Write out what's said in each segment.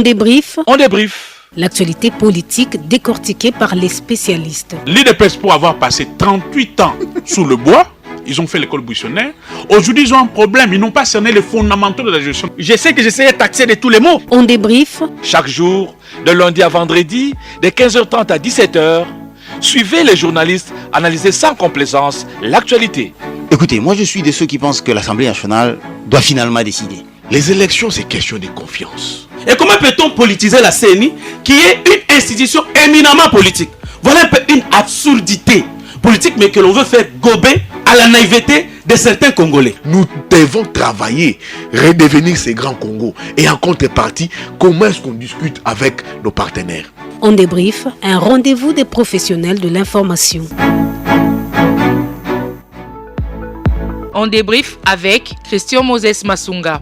débrief. On débrief. L'actualité politique décortiquée par les spécialistes. L'IDPS, pour avoir passé 38 ans sous le bois, ils ont fait l'école buissonnaire. Aujourd'hui, ils ont un problème. Ils n'ont pas cerné les fondamentaux de la gestion. Je sais que j'essayais de taxer de tous les mots. On débrief. Chaque jour, de lundi à vendredi, de 15h30 à 17h, suivez les journalistes analyser sans complaisance l'actualité. Écoutez, moi je suis de ceux qui pensent que l'Assemblée nationale doit finalement décider. Les élections, c'est question de confiance. Et comment peut-on politiser la CENI, qui est une institution éminemment politique? Voilà un peu une absurdité politique, mais que l'on veut faire gober à la naïveté de certains Congolais. Nous devons travailler, redevenir ces grands Congos. Et en contrepartie, comment est-ce qu'on discute avec nos partenaires? On débrief, un rendez-vous des professionnels de l'information. On débrief avec Christian Moses Masunga.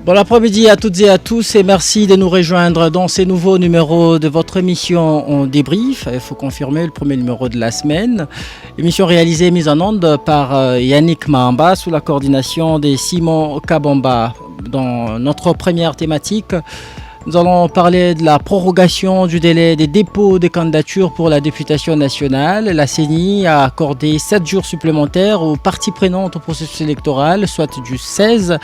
Bon après-midi à toutes et à tous et merci de nous rejoindre dans ces nouveaux numéros de votre émission On débrief. Il faut confirmer le premier numéro de la semaine. Émission réalisée et mise en onde par Yannick Mahamba sous la coordination de Simon Kabamba. Dans notre première thématique, nous allons parler de la prorogation du délai des dépôts des candidatures pour la députation nationale. La CENI a accordé 7 jours supplémentaires aux parties prenantes au processus électoral, soit du 16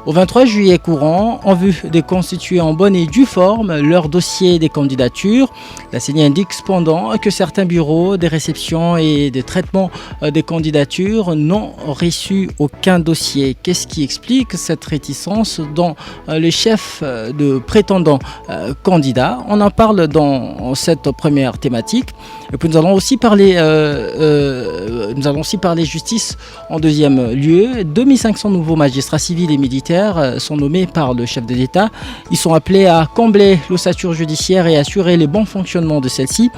au 23 juillet courant, en vue de constituer en bonne et due forme leur dossier des candidatures. La CENI indique cependant que certains bureaux de réception et de traitement des candidatures n'ont reçu aucun dossier. Qu'est-ce qui explique cette réticence dans les chefs de prétendants candidats? On en parle dans cette première thématique. Et puis nous allons aussi parler justice en deuxième lieu. 2500 nouveaux magistrats civils et militaires sont nommés par le chef de l'État. Ils sont appelés à combler l'ossature judiciaire et assurer le bon fonctionnement de celle-ci.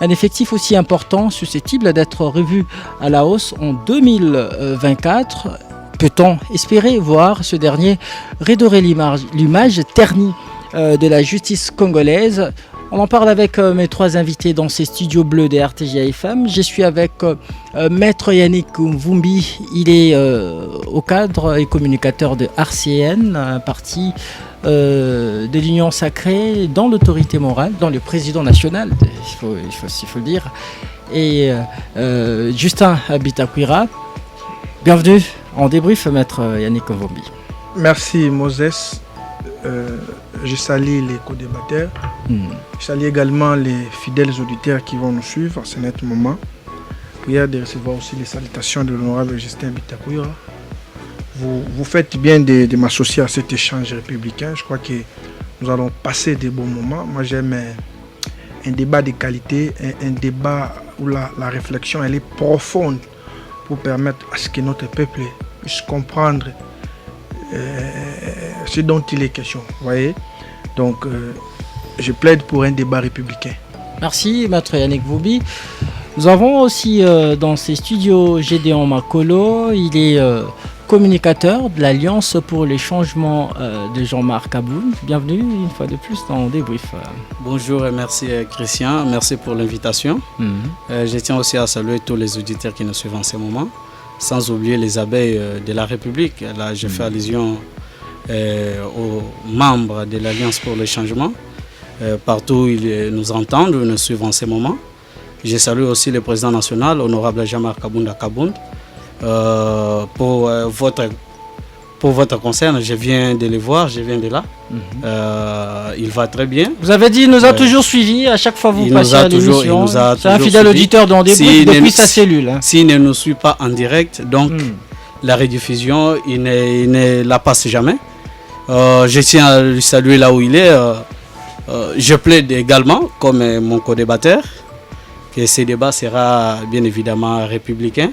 Un effectif aussi important susceptible d'être revu à la hausse en 2024. Peut-on espérer voir ce dernier redorer l'image ternie de la justice congolaise? On en parle avec mes trois invités dans ces studios bleus de RTGA FM. Je suis avec Maître Yannick Mvumbi. Il est au cadre et communicateur de RCN, un parti de l'Union sacrée dans l'autorité morale, dans le président national, il faut le dire. Et Justin Bitakwira. Bienvenue en débrief, Maître Yannick Mvumbi. Merci Moses. Je salue les co-débatteurs. Je salue également les fidèles auditeurs qui vont nous suivre à ce net moment. Prière de recevoir aussi les salutations de l'honorable Justin Bitakwira. Vous faites bien de m'associer à cet échange républicain. Je crois que nous allons passer des bons moments. Moi j'aime un débat de qualité, un débat où la réflexion elle est profonde pour permettre à ce que notre peuple puisse comprendre ce dont il est question, vous voyez. Donc, je plaide pour un débat républicain. Merci, Maître Yannick Mvumbi. Nous avons aussi dans ces studios Gédéon Makolo. Il est communicateur de l'Alliance pour les changements de Jean-Marc Aboun. Bienvenue une fois de plus dans Débrief. Bonjour et merci Christian, merci pour l'invitation. Je tiens aussi à saluer tous les auditeurs qui nous suivent en ce moment. Sans oublier les abeilles de la République. Là, je fais allusion aux membres de l'Alliance pour le changement. Partout où ils nous entendent, ils nous suivent en ce moment. Je salue aussi le président national, honorable Jean-Marc Abounda Kabound. Pour votre concerne, je viens de le voir, je viens de là. Il va très bien. Vous avez dit, il nous a toujours suivis à chaque fois que vous passez à l'émission. C'est un fidèle auditeur dans Débrief depuis sa cellule. S'il ne nous suit pas en direct, donc la rediffusion, il ne la passe jamais. Je tiens à lui saluer là où il est. Je plaide également, comme mon co-débatteur, que ce débat sera bien évidemment républicain,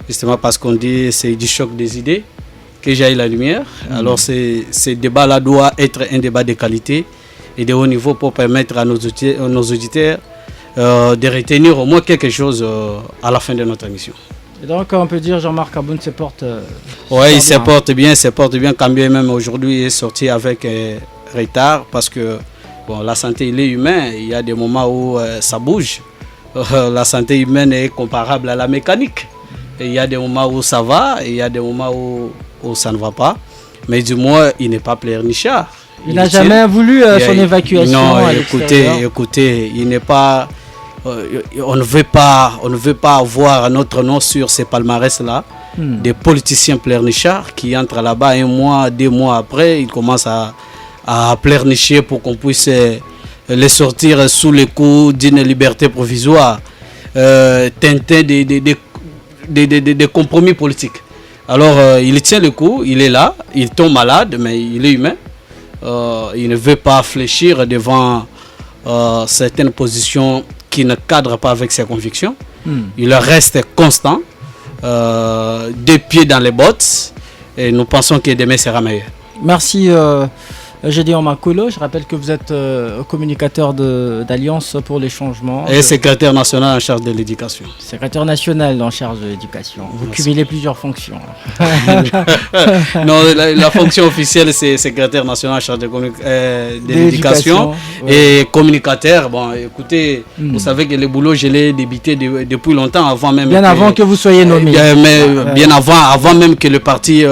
justement parce qu'on dit c'est du choc des idées que j'aille la lumière. Alors ce débat-là doit être un débat de qualité et de haut niveau pour permettre à nos auditeurs de retenir au moins quelque chose à la fin de notre émission. Et donc on peut dire Jean-Marc Aboun se porte oui, il se porte bien, quand bien même aujourd'hui il est sorti avec retard parce que bon, la santé il est humain, il y a des moments où ça bouge. La santé humaine est comparable à la mécanique. Il y a des moments où ça va et il y a des moments où ça ne va pas. Mais du moins, il n'est pas pleurnichard. Il n'a jamais voulu son évacuation. Non, à l'extérieur. écoutez, il n'est pas... on ne veut pas avoir notre nom sur ces palmarès-là. Des politiciens pleurnichards qui entrent là-bas 1 mois, 2 mois après, ils commencent à pleurnicher pour qu'on puisse les sortir sous le coup d'une liberté provisoire, teinté des compromis politiques. Alors, il tient le coup, il est là, il tombe malade, mais il est humain. Il ne veut pas fléchir devant certaines positions qui ne cadrent pas avec ses convictions. Il reste constant, 2 pieds dans les bottes, et nous pensons que demain sera meilleur. Merci Gédéon Makolo. Je rappelle que vous êtes communicateur d'Alliance pour les changements. Et secrétaire national en charge de l'éducation. Secrétaire national en charge de l'éducation. Vous cumulez plusieurs fonctions. Non, la fonction officielle, c'est secrétaire national en charge de l'éducation. Et communicateur. Bon, écoutez, vous savez que le boulot, je l'ai débuté depuis longtemps, avant même. Bien avant que vous soyez nommé. Bien avant même que le parti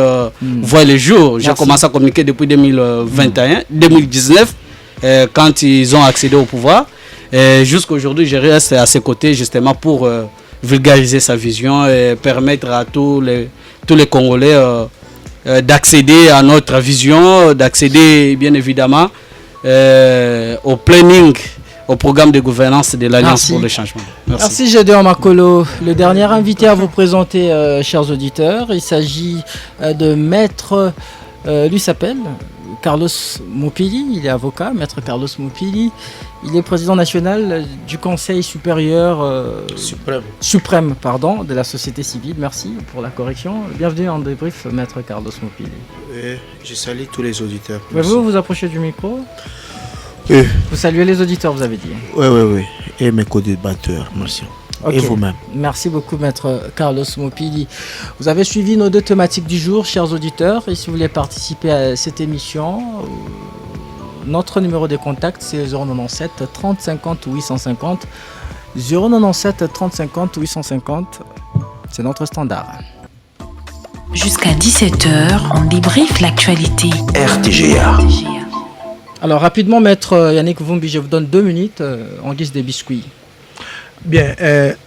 voie le jour. J'ai commencé à communiquer depuis 2019, quand ils ont accédé au pouvoir. Jusqu'à aujourd'hui, je reste à ses côtés justement pour vulgariser sa vision et permettre à tous les Congolais d'accéder à notre vision, d'accéder bien évidemment au planning, au programme de gouvernance de l'Alliance pour le changement. Merci Gédéon Makolo. Le dernier invité à vous présenter, chers auditeurs, il s'agit de Maître, lui s'appelle Carlos Moupili, il est avocat, Maître Carlos Moupili. Il est président national du Conseil supérieur suprême de la société civile. Merci pour la correction. Bienvenue en débrief, Maître Carlos Moupili. Je salue tous les auditeurs. Pouvez-vous vous approcher du micro? Vous saluez les auditeurs, vous avez dit. Oui. Et mes co-débatteurs, merci. Okay. Et vous-même. Merci beaucoup, Maître Carlos Moupili. Vous avez suivi nos 2 thématiques du jour, chers auditeurs. Et si vous voulez participer à cette émission, notre numéro de contact, c'est 097 30 50 850. 097 30 50 850. C'est notre standard. Jusqu'à 17h, on débriefe l'actualité. RTGA. Alors, rapidement, Maître Yannick Vumbi, je vous donne 2 minutes en guise de biscuits. Bien,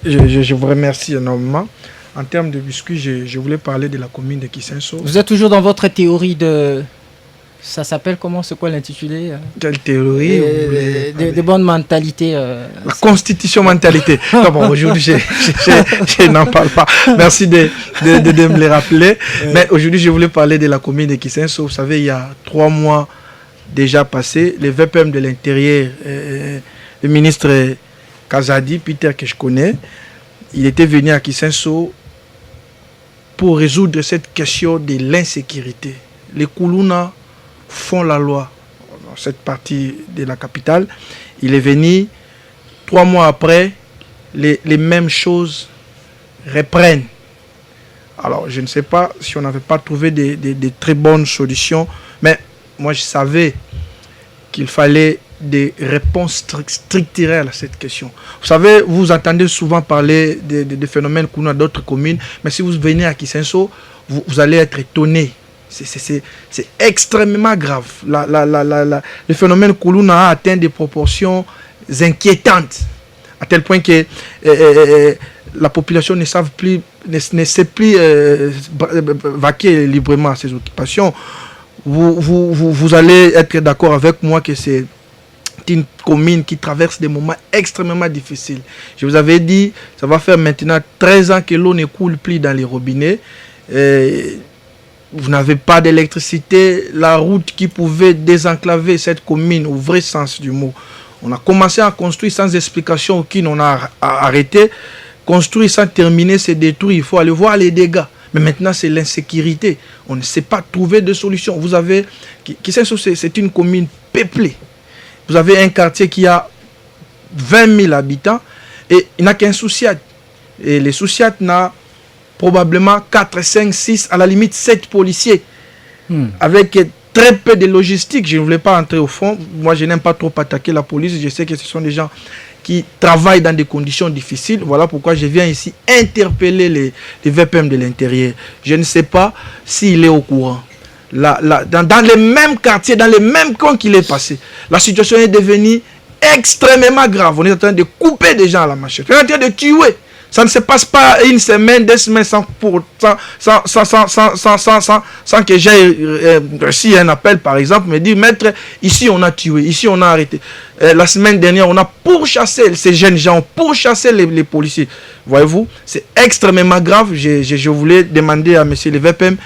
je vous remercie énormément. En termes de biscuits, je voulais parler de la commune de Kisenso. Vous êtes toujours dans votre théorie de... Ça s'appelle comment? C'est quoi l'intitulé? Quelle théorie? De bonne mentalité. La constitution mentalité. Non, bon, aujourd'hui, je n'en parle pas. Merci de me le rappeler. Mais aujourd'hui, je voulais parler de la commune de Kisenso. Vous savez, il y a 3 mois déjà passé, le VPM de l'Intérieur, le ministre Kazadi, Peter, que je connais, il était venu à Kisenso pour résoudre cette question de l'insécurité. Les Koulouna font la loi dans cette partie de la capitale. Il est venu, 3 mois après, les mêmes choses reprennent. Alors, je ne sais pas si on n'avait pas trouvé des très bonnes solutions, mais moi, je savais qu'il fallait des réponses structurelles à cette question. Vous savez, vous entendez souvent parler de phénomènes qu'on a dans d'autres communes, mais si vous venez à Kisenso, vous allez être étonné. C'est extrêmement grave. Le phénomène Koulouna a atteint des proportions inquiétantes, à tel point que la population ne sait plus vaquer librement à ses occupations. Vous allez être d'accord avec moi que c'est une commune qui traverse des moments extrêmement difficiles. Je vous avais dit, ça va faire maintenant 13 ans que l'eau ne coule plus dans les robinets. Vous n'avez pas d'électricité. La route qui pouvait désenclaver cette commune au vrai sens du mot. On a commencé à construire sans explication aucune. On a arrêté. Construire sans terminer, c'est détruire. Il faut aller voir les dégâts. Mais maintenant, c'est l'insécurité. On ne sait pas trouver de solution. Vous avez... c'est une commune peuplée. Vous avez un quartier qui a 20 000 habitants et il n'a qu'un Souciat. Et les Souciat n'a probablement 4, 5, 6, à la limite 7 policiers. Avec très peu de logistique. Je ne voulais pas entrer au fond. Moi, je n'aime pas trop attaquer la police. Je sais que ce sont des gens qui travaillent dans des conditions difficiles. Voilà pourquoi je viens ici interpeller les VPM de l'intérieur. Je ne sais pas s'il est au courant. Dans les mêmes quartiers, dans les mêmes camps qu'il est passé, la situation est devenue extrêmement grave. On est en train de couper des gens à la machette. On est en train de tuer. Ça ne se passe pas une semaine, 2 semaines sans que j'aie reçu un appel, par exemple, me dire, maître, ici on a tué, ici on a arrêté. La semaine dernière, on a pourchassé ces jeunes gens, pourchassé les policiers. Voyez-vous, c'est extrêmement grave. Je voulais demander à monsieur le VPM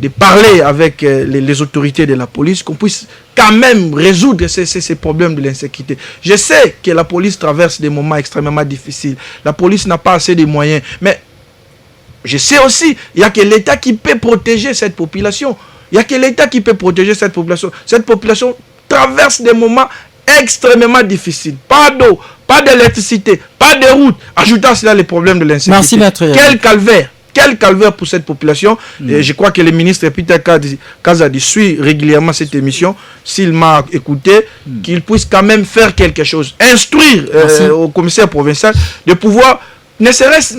de parler avec les autorités de la police, qu'on puisse quand même résoudre ces problèmes de l'insécurité. Je sais que la police traverse des moments extrêmement difficiles. La police n'a pas assez de moyens. Mais je sais aussi, il n'y a que l'État qui peut protéger cette population. Il n'y a que l'État qui peut protéger cette population. Cette population traverse des moments extrêmement difficiles. Pas d'eau, pas d'électricité, pas de route. Ajoutant à cela les problèmes de l'insécurité. Merci, maître. Quel calvaire! Quel calvaire pour cette population. Et je crois que le ministre Peter Kazadi suit régulièrement cette émission. S'il m'a écouté, qu'il puisse quand même faire quelque chose. Instruire au commissaire provincial de pouvoir, ne serait-ce,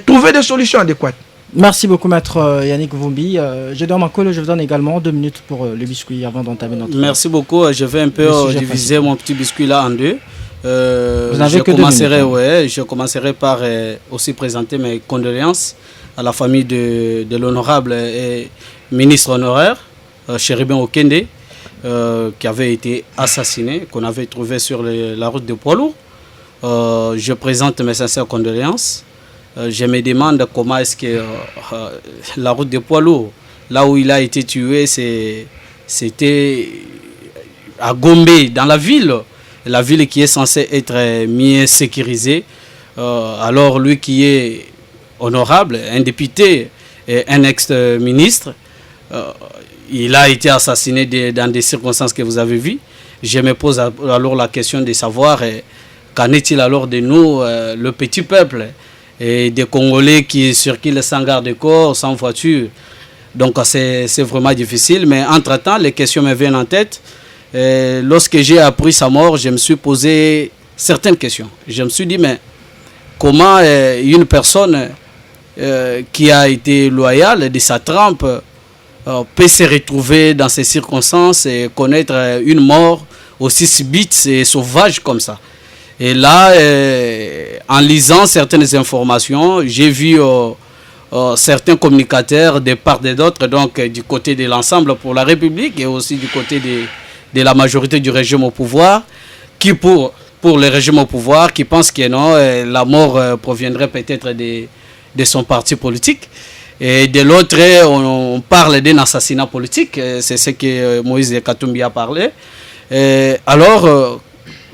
trouver des solutions adéquates. Merci beaucoup, maître Yannick Vumbi. Je vous donne également 2 minutes pour le biscuit avant d'entamer notre... Merci beaucoup. Je vais un peu diviser mon petit biscuit là en deux. Vous n'avez que 2 minutes. Je commencerai par aussi présenter mes condoléances à la famille de l'honorable ministre honoraire, Chéribin Okende, qui avait été assassiné, qu'on avait trouvé sur la route de poids lourd. Je présente mes sincères condoléances. Je me demande comment est-ce que la route de poids lourd, là où il a été tué, c'était à Gombe, dans la ville qui est censée être mieux sécurisée. Alors lui qui est honorable, un député et un ex-ministre, il a été assassiné dans des circonstances que vous avez vues. Je me pose alors la question de savoir qu'en est-il alors de nous, le petit peuple, et des Congolais qui circulent sans garde-corps, sans voiture. Donc c'est vraiment difficile, mais entre-temps, les questions me viennent en tête. Lorsque j'ai appris sa mort, je me suis posé certaines questions. Je me suis dit, mais comment une personne qui a été loyale de sa trempe peut se retrouver dans ces circonstances et connaître une mort aussi subite et sauvage comme ça. Et là, en lisant certaines informations, j'ai vu certains communicateurs de part et d'autre, donc du côté de l'ensemble pour la République et aussi du côté de la majorité du régime au pouvoir, qui pour le régime au pouvoir, qui pensent que non, la mort proviendrait peut-être de son parti politique. Et de l'autre, on parle d'un assassinat politique, c'est ce que Moïse Katumbi a parlé. Alors,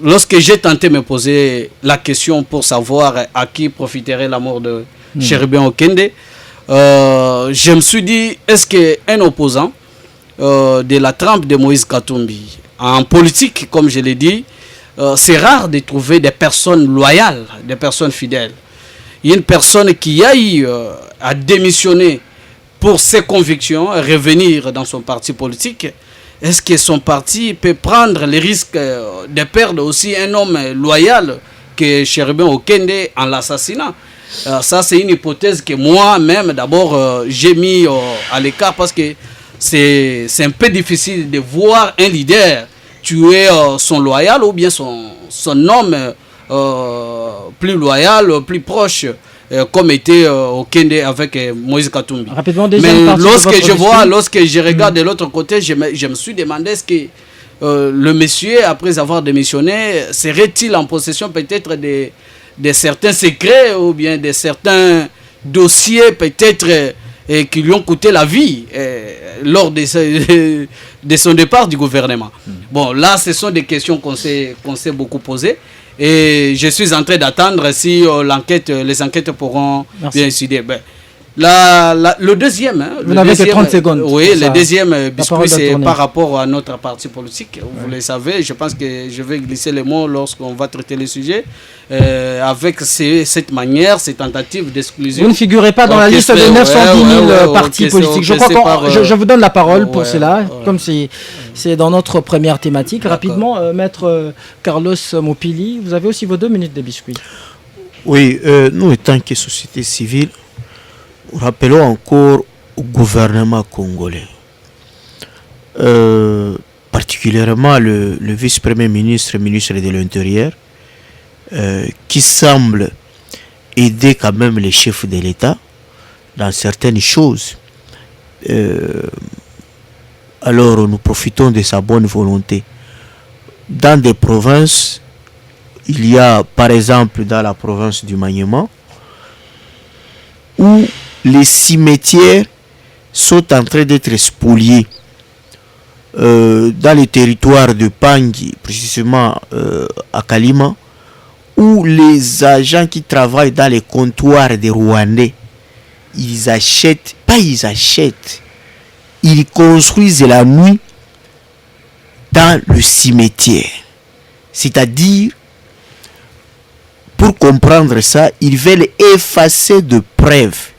lorsque j'ai tenté de me poser la question pour savoir à qui profiterait la mort de Chéribin Okende, je me suis dit, est-ce qu'un opposant de la trempe de Moïse Katumbi, en politique, comme je l'ai dit, c'est rare de trouver des personnes loyales, des personnes fidèles. Une personne qui a eu à démissionner pour ses convictions, revenir dans son parti politique, est-ce que son parti peut prendre le risque de perdre aussi un homme loyal que Chéribin Okende en l'assassinat? Ça, c'est une hypothèse que moi-même, d'abord, j'ai mis à l'écart parce que c'est un peu difficile de voir un leader tuer son loyal ou bien son homme plus loyal, plus proche, comme était Okende avec Moïse Katumbi. Mais lorsque je regarde de l'autre côté, je me suis demandé est-ce que le monsieur, après avoir démissionné, serait-il en possession peut-être de certains secrets ou bien de certains dossiers peut-être qui lui ont coûté la vie lors de son départ du gouvernement. Bon, là, ce sont des questions qu'on s'est beaucoup posées. Et je suis en train d'attendre si les enquêtes pourront bien décider. Le deuxième, vous n'avez que 30 secondes. Oui, le deuxième biscuit, c'est par rapport à notre parti politique. Vous le savez, je pense que je vais glisser les mots lorsqu'on va traiter le sujet. Avec cette manière, ces tentatives d'exclusion. Vous ne figurez pas dans la liste des 910 000 partis politiques. Je vous donne la parole pour cela, comme c'est dans notre première thématique. Rapidement, Maître Carlos Mopili, vous avez aussi vos 2 minutes de biscuits. Oui, nous, étant que société civile, rappelons encore au gouvernement congolais, particulièrement le vice-premier ministre de l'Intérieur, qui semble aider quand même les chefs de l'État dans certaines choses. Alors nous profitons de sa bonne volonté. Dans des provinces, il y a par exemple dans la province du Maniema, où les cimetières sont en train d'être spoliés. Dans les territoires de Pangui, précisément à Kalima, où les agents qui travaillent dans les comptoirs des Rwandais, ils construisent la nuit dans le cimetière. C'est-à-dire, pour comprendre ça, ils veulent effacer de preuves.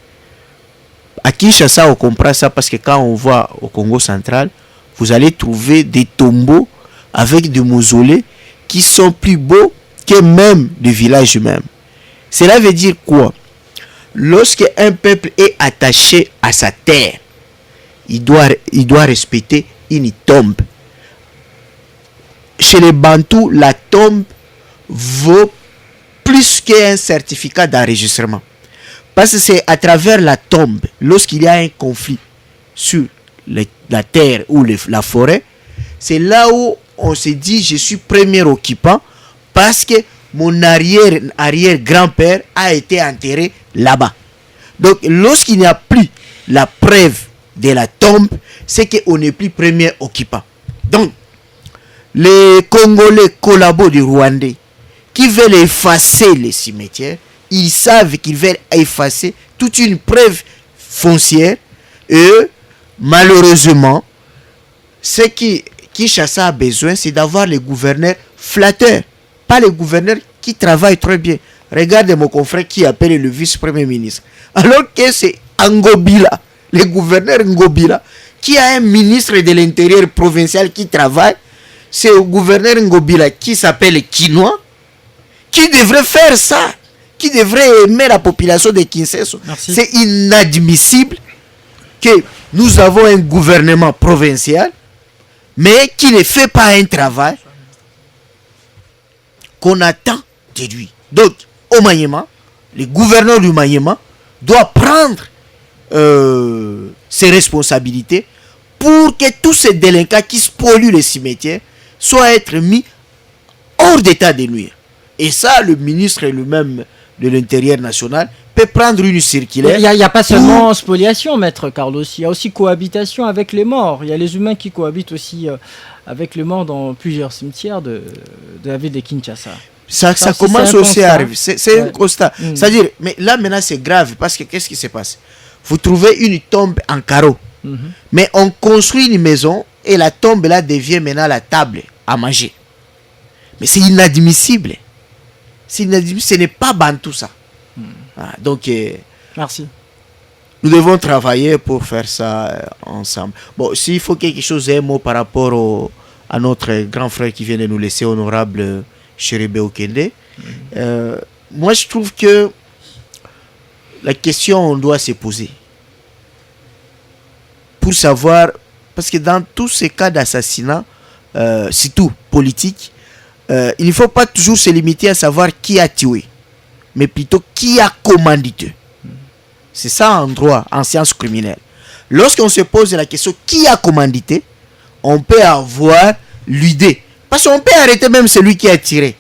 À Kinshasa, on comprend ça parce que quand on va au Congo central, vous allez trouver des tombeaux avec des mausolées qui sont plus beaux que même le village même. Cela veut dire quoi? Lorsque un peuple est attaché à sa terre, il doit respecter une tombe. Chez les Bantous, la tombe vaut plus qu'un certificat d'enregistrement. Parce que c'est à travers la tombe, lorsqu'il y a un conflit sur la terre ou la forêt, c'est là où on se dit je suis premier occupant parce que mon arrière-grand-père a été enterré là-bas. Donc lorsqu'il n'y a plus la preuve de la tombe, c'est qu'on n'est plus premier occupant. Donc les Congolais collabos du Rwandais qui veulent effacer les cimetières, ils savent qu'ils veulent effacer toute une preuve foncière et malheureusement, ce qui Kinshasa a besoin, c'est d'avoir les gouverneurs flatteurs, pas les gouverneurs qui travaillent très bien. Regardez mon confrère qui appelle le vice-premier ministre. Alors que c'est Ngobila, le gouverneur Ngobila, qui a un ministre de l'Intérieur provincial qui travaille, c'est le gouverneur Ngobila qui s'appelle Kinois, qui devrait faire ça, qui devrait aimer la population de Kinshasa. C'est inadmissible que nous avons un gouvernement provincial, mais qui ne fait pas un travail qu'on attend de lui. Donc, au Maniema, le gouverneur du Maniema doit prendre ses responsabilités pour que tous ces délinquants qui spolient les cimetières soient être mis hors d'état de nuire. Et ça, le ministre lui-même de l'Intérieur national peut prendre une circulaire. Il n'y a pas seulement spoliation, Maître Carlos, il y a aussi cohabitation avec les morts. Il y a les humains qui cohabitent aussi avec les morts dans plusieurs cimetières de la ville de Kinshasa. Ça commence aussi à arriver. C'est un constat. C'est-à-dire, mais là maintenant c'est grave parce que qu'est-ce qui se passe? Vous trouvez une tombe en carreau, mais on construit une maison et la tombe là devient maintenant la table à manger. Mais c'est inadmissible. Ce n'est pas bantou ça. Donc, merci. Nous devons travailler pour faire ça ensemble. Bon, s'il faut quelque chose, un mot par rapport à notre grand frère qui vient de nous laisser, honorable Chéribé Okende. Moi, je trouve que la question, on doit se poser. Pour savoir, parce que dans tous ces cas d'assassinat, surtout politique, il ne faut pas toujours se limiter à savoir qui a tué, mais plutôt qui a commandité. C'est ça en droit, en sciences criminelles. Lorsqu'on se pose la question qui a commandité, on peut avoir l'idée. Parce qu'on peut arrêter même celui qui a tiré.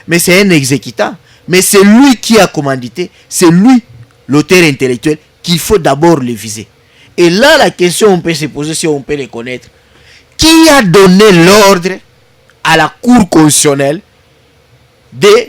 Mais c'est un exécutant. Mais c'est lui qui a commandité, c'est lui, l'auteur intellectuel, qu'il faut d'abord le viser. Et là, la question, on peut se poser si on peut les connaître. Qui a donné l'ordre à la Cour constitutionnelle de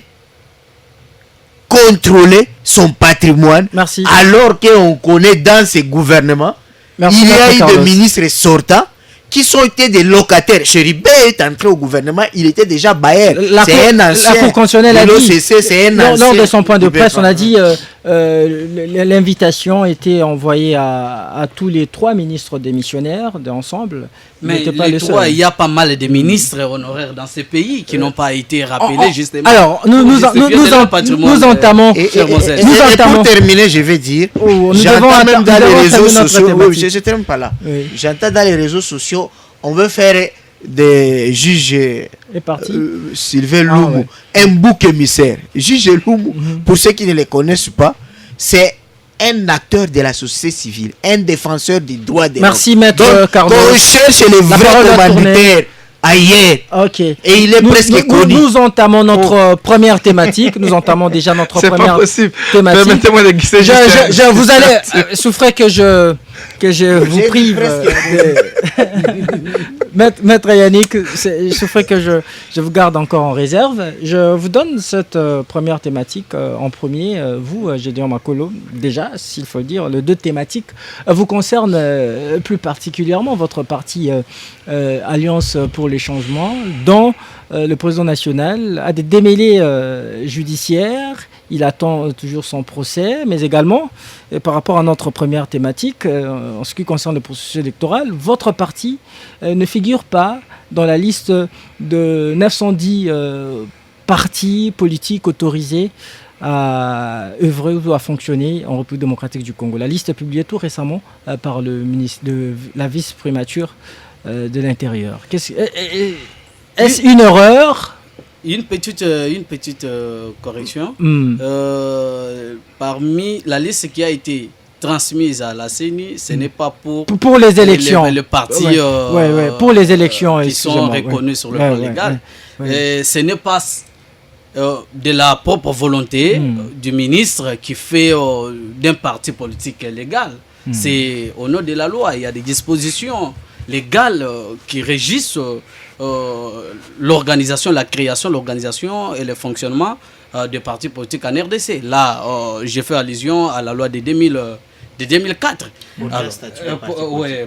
contrôler son patrimoine. Merci. Alors qu'on connaît dans ces gouvernements, il y a eu des ministres sortants qui sont été des locataires. Chéribé est entré au gouvernement, il était déjà bailleur. C'est un ancien. La Cour constitutionnelle a dit, c'est un ancien. Lors de son point de presse, on a dit l'invitation était envoyée à tous les 3 ministres démissionnaires d'ensemble. Mais les 3, il y a pas mal de ministres honoraires dans ces pays qui n'ont pas été rappelés justement. Alors, nous entamons. Et pour terminer, je vais dire, j'entends même dans les réseaux sociaux, je ne termine pas là. J'entends dans les réseaux sociaux, on veut faire des juges Sylvain Loumou, un bouc émissaire. Juge Loumou, pour ceux qui ne les connaissent pas, c'est un acteur de la société civile, un défenseur des droits des hommes. Merci, Maître Carlos. On cherche les vrais commanditaires ailleurs. Ok. Et il est presque connu. Nous entamons notre première thématique. Nous entamons déjà notre première thématique. Permettez-moi de glisser vous allez souffrez que je vous prive. Maître Yannick, il souffrait que je vous garde encore en réserve. Je vous donne cette première thématique en premier. Vous, Gédéon Makolo, déjà, s'il faut le dire, les 2 thématiques vous concernent plus particulièrement votre parti Alliance pour les changements, dont le président national a des démêlés judiciaires. Il attend toujours son procès, mais également, par rapport à notre première thématique, en ce qui concerne le processus électoral, votre parti ne figure pas dans la liste de 910 partis politiques autorisés à œuvrer ou à fonctionner en République démocratique du Congo. La liste est publiée tout récemment par le ministre de la vice-primature de l'Intérieur. Est-ce une erreur ? Une petite correction. Parmi la liste qui a été transmise à la CENI, ce n'est pas pour les élections. Les partis pour les élections qui sont reconnus sur le plan légal. Ce n'est pas de la propre volonté du ministre qui fait d'un parti politique légal. C'est au nom de la loi. Il y a des dispositions légales qui régissent l'organisation, la création, l'organisation et le fonctionnement des partis politiques en RDC. Là, j'ai fait allusion à la loi de 2004.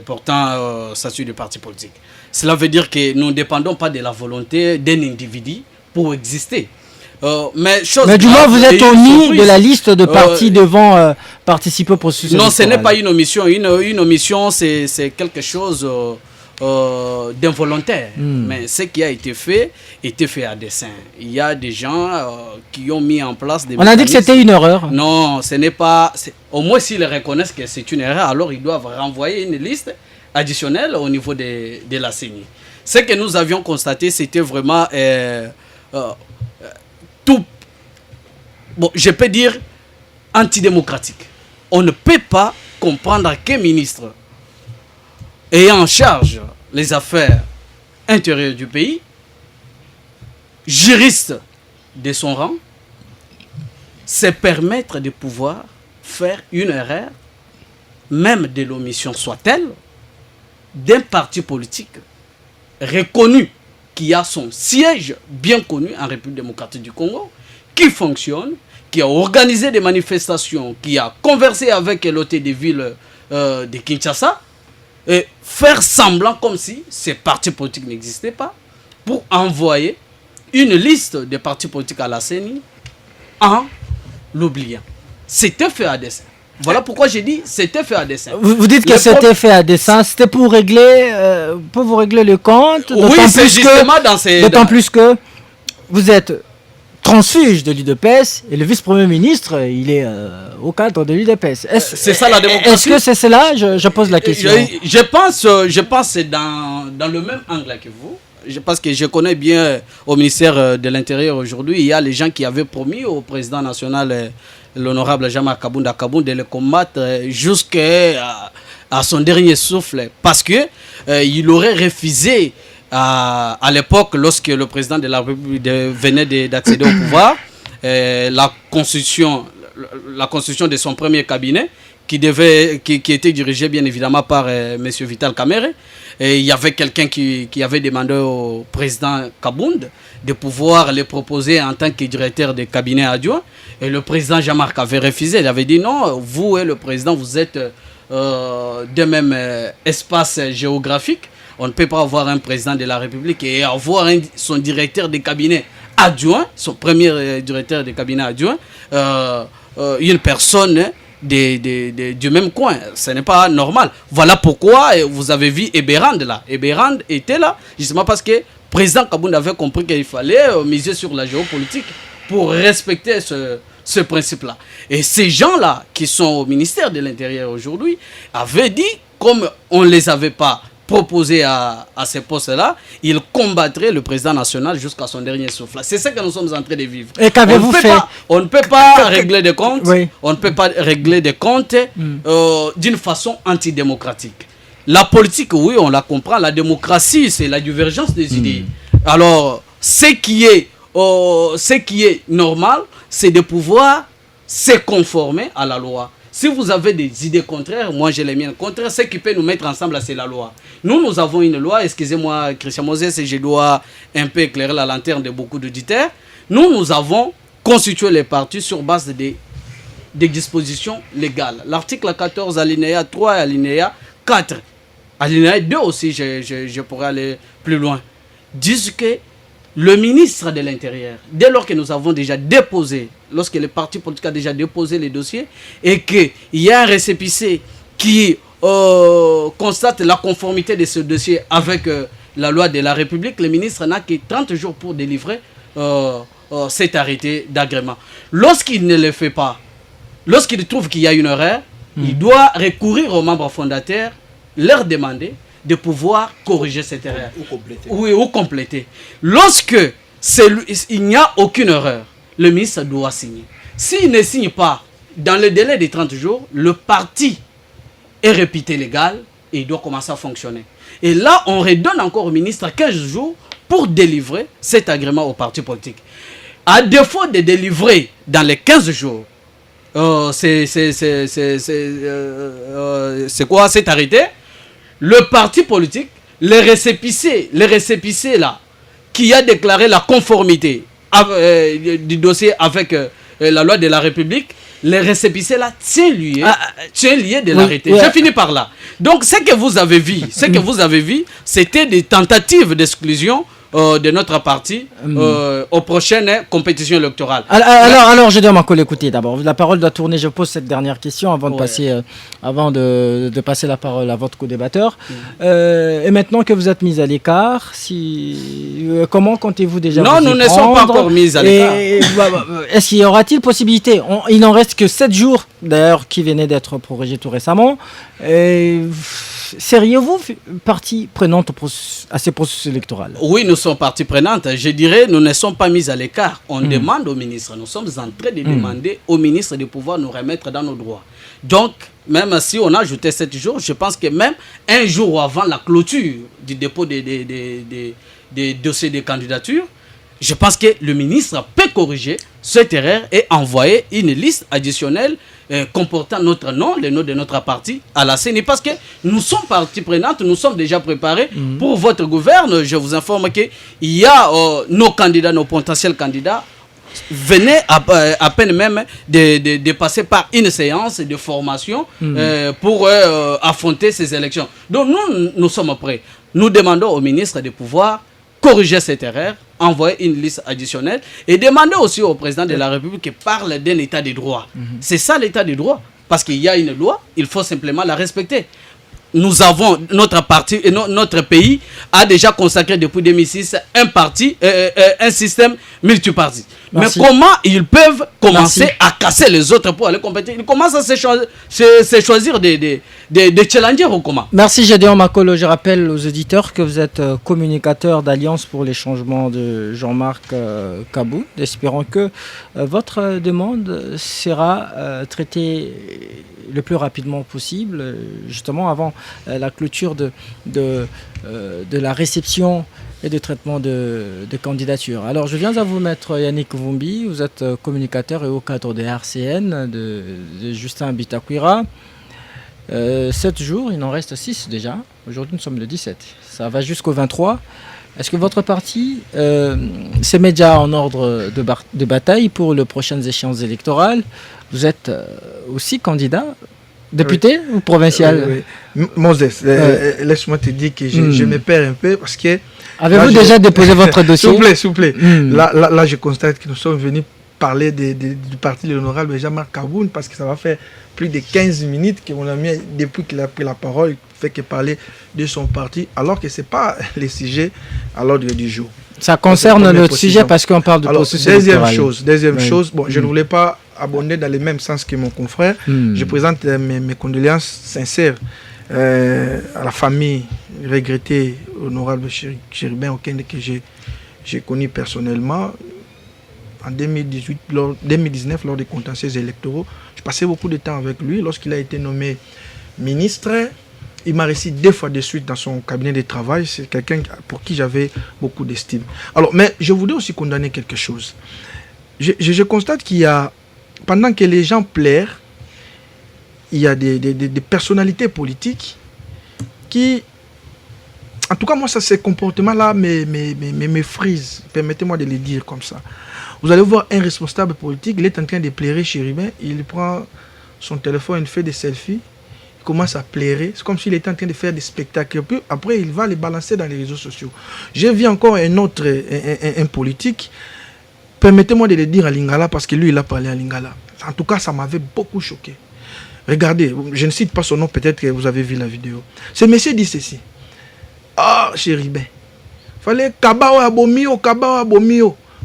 Portant statut de parti politique. Cela veut dire que nous ne dépendons pas de la volonté d'un individu pour exister. Mais du moins, vous êtes omis de la liste de partis devant participer au processus électoral. Non, ce n'est pas une omission. Une omission, c'est quelque chose d'involontaire. Mais ce qui a été fait était fait à dessein. Il y a des gens qui ont mis en place des mécanismes. A dit que c'était une erreur. Non, ce n'est pas... Au moins, s'ils reconnaissent que c'est une erreur, alors ils doivent renvoyer une liste additionnelle au niveau de la CENI. Ce que nous avions constaté, c'était vraiment... tout, bon, je peux dire antidémocratique. On ne peut pas comprendre qu'un ministre ayant en charge les affaires intérieures du pays, juriste de son rang, se permettre de pouvoir faire une erreur, même de l'omission soit-elle, d'un parti politique reconnu qui a son siège bien connu en République démocratique du Congo, qui fonctionne, qui a organisé des manifestations, qui a conversé avec l'hôtel de ville de Kinshasa, et faire semblant comme si ces partis politiques n'existaient pas, pour envoyer une liste de partis politiques à la CENI en l'oubliant. C'était fait à dessein. Voilà pourquoi j'ai dit c'était fait à dessein. Vous dites que c'était fait à dessein, c'était pour régler, vous régler le compte. Oui, c'est justement dans ces... D'autant plus que vous êtes transfuge de l'UDPS et le vice-premier ministre, il est au cadre de l'UDPS. C'est ça la démocratie. Est-ce que c'est cela? Je pose la question. Je pense c'est dans le même angle que vous. Parce que je connais bien au ministère de l'Intérieur aujourd'hui, il y a les gens qui avaient promis au président national, l'honorable Jean-Marc Kabounda de le combattre jusqu'à son dernier souffle. Parce que il aurait refusé à l'époque, lorsque le président de la République venait d'accéder au pouvoir, la constitution, la constitution de son premier cabinet qui était dirigé bien évidemment par M. Vital Kamerhe. Et il y avait quelqu'un qui avait demandé au président Kabound de pouvoir les proposer en tant que directeur de cabinet adjoint. Et le président Jean-Marc avait refusé. Il avait dit non, vous et le président, vous êtes de même espace géographique. On ne peut pas avoir un président de la République et avoir son directeur de cabinet adjoint, son premier directeur de cabinet adjoint, une personne du même coin. Ce n'est pas normal. Voilà pourquoi vous avez vu Eberand là. Eberand était là justement parce que le président Kabound avait compris qu'il fallait miser sur la géopolitique pour respecter ce principe-là. Et ces gens-là qui sont au ministère de l'Intérieur aujourd'hui avaient dit, comme on ne les avait pas proposés à ces postes-là, ils combattraient le président national jusqu'à son dernier souffle. C'est ça que nous sommes en train de vivre. Et qu'avez-vous fait? On ne peut pas régler des comptes. Oui. On ne peut pas régler des comptes d'une façon antidémocratique. La politique, oui, on la comprend. La démocratie, c'est la divergence des idées. Alors, ce qui est normal, c'est de pouvoir se conformer à la loi. Si vous avez des idées contraires, moi j'ai les miennes contraires, ce qui peut nous mettre ensemble, c'est la loi. Nous avons une loi, excusez-moi Christian Moses, et je dois un peu éclairer la lanterne de beaucoup d'auditeurs. Nous avons constitué les partis sur base des dispositions légales. L'article 14, alinéa 3 et alinéa 4, alinéa 2 aussi, je pourrais aller plus loin, disent que le ministre de l'Intérieur, dès lors que nous avons déjà déposé, lorsque le parti politique a déjà déposé les dossiers, et qu'il y a un récépissé qui constate la conformité de ce dossier avec la loi de la République, le ministre n'a que 30 jours pour délivrer cet arrêté d'agrément. Lorsqu'il ne le fait pas, lorsqu'il trouve qu'il y a une erreur, il doit recourir aux membres fondateurs, leur demander de pouvoir corriger cette erreur. Ou compléter. Oui, ou compléter. Lorsque il n'y a aucune erreur, le ministre doit signer. S'il ne signe pas dans le délai de 30 jours, le parti est réputé légal et il doit commencer à fonctionner. Et là, on redonne encore au ministre 15 jours pour délivrer cet agrément au parti politique. À défaut de délivrer dans les 15 jours, c'est quoi cet arrêté? Le parti politique, les récépissés là, qui a déclaré la conformité du dossier avec la loi de la République, les récépissés là tiennent lié de l'arrêté. Je finis par là. Donc ce que vous avez vu, c'était des tentatives d'exclusion de notre parti aux prochaines compétitions électorales. Alors je dois m'en écouter d'abord. La parole doit tourner. Je pose cette dernière question avant de passer la parole à votre co-débatteur. Et maintenant que vous êtes mis à l'écart, comment comptez-vous déjà Non, nous ne sommes pas encore mis à l'écart. Est-ce qu'il y aura-t-il possibilité? Il n'en reste que 7 jours, d'ailleurs, qui venaient d'être prorogés tout récemment. Seriez-vous partie prenante à ces processus électoraux? Oui, nous sommes partie prenante. Je dirais, nous ne sommes pas mis à l'écart. On demande au ministre, nous sommes en train de demander au ministre de pouvoir nous remettre dans nos droits. Donc, même si on a ajouté 7 jours, je pense que même un jour avant la clôture du dépôt des dossiers de candidature, je pense que le ministre peut corriger cette erreur et envoyer une liste additionnelle comportant notre nom, le nom de notre parti à la CENI. Parce que nous sommes partie prenante, nous sommes déjà préparés pour votre gouverne. Je vous informe qu'il y a nos candidats, nos potentiels candidats, venaient à peine même de passer par une séance de formation pour affronter ces élections. Donc nous sommes prêts. Nous demandons au ministre de pouvoir corriger cette erreur, envoyer une liste additionnelle et demander aussi au président de la République qu'il parle d'un état de droit. C'est ça l'état de droit. Parce qu'il y a une loi, il faut simplement la respecter. Nous avons, notre parti et notre pays a déjà consacré depuis 2006 un système multipartite. Merci. Mais comment ils peuvent commencer à casser les autres pour aller compétir? Ils commencent à se choisir des challengers ou comment? Merci Gédéon Makolo. Je rappelle aux auditeurs que vous êtes communicateur d'Alliance pour les changements de Jean-Marc Kabound. Espérons que votre demande sera traitée le plus rapidement possible, justement avant la clôture de la réception et de traitement de candidatures. Alors, je viens à vous mettre Yannick Vumbi, vous êtes communicateur et au cadre des RCN de Justin Bitakwira. 7 jours, il en reste 6 déjà. Aujourd'hui, nous sommes le 17. Ça va jusqu'au 23. Est-ce que votre parti se met déjà en ordre de bataille pour les prochaines échéances électorales? Vous êtes aussi candidat, député ou provincial? Oui. Moses, laisse-moi te dire que je me perds un peu parce que... Avez-vous déjà déposé votre dossier? S'il vous plaît. Là, je constate que nous sommes venus parler du parti de l'honorable Jean-Marc Kaboun parce que ça va faire plus de 15 minutes qu'on a mis depuis qu'il a pris la parole, il fait que parler de son parti, alors que ce n'est pas le sujet à l'ordre du jour. Ça concerne notre sujet parce qu'on parle de processus électoral. Deuxième chose, bon, je ne voulais pas abonder dans le même sens que mon confrère. Je présente mes condoléances sincères à la famille regrettée, honorable Chéribin Okende, que j'ai connu personnellement. En 2019, lors des contentieux électoraux, je passais beaucoup de temps avec lui. Lorsqu'il a été nommé ministre, il m'a reçu 2 fois de suite dans son cabinet de travail. C'est quelqu'un pour qui j'avais beaucoup d'estime. Alors, mais je voudrais aussi condamner quelque chose. Je constate qu'il y a, pendant que les gens plairent, il y a des personnalités politiques qui, en tout cas moi, ces comportements-là me frisent. Permettez-moi de le dire comme ça. Vous allez voir un responsable politique, il est en train de plairer Chéribin, il prend son téléphone, il fait des selfies, il commence à plairer, c'est comme s'il était en train de faire des spectacles. Puis après, il va les balancer dans les réseaux sociaux. J'ai vu encore un politique, permettez-moi de le dire à Lingala, parce que lui, il a parlé à Lingala. En tout cas, ça m'avait beaucoup choqué. Regardez, je ne cite pas son nom, peut-être que vous avez vu la vidéo. Ce monsieur dit ceci. Ah, Chéribin, fallait kabao abomio,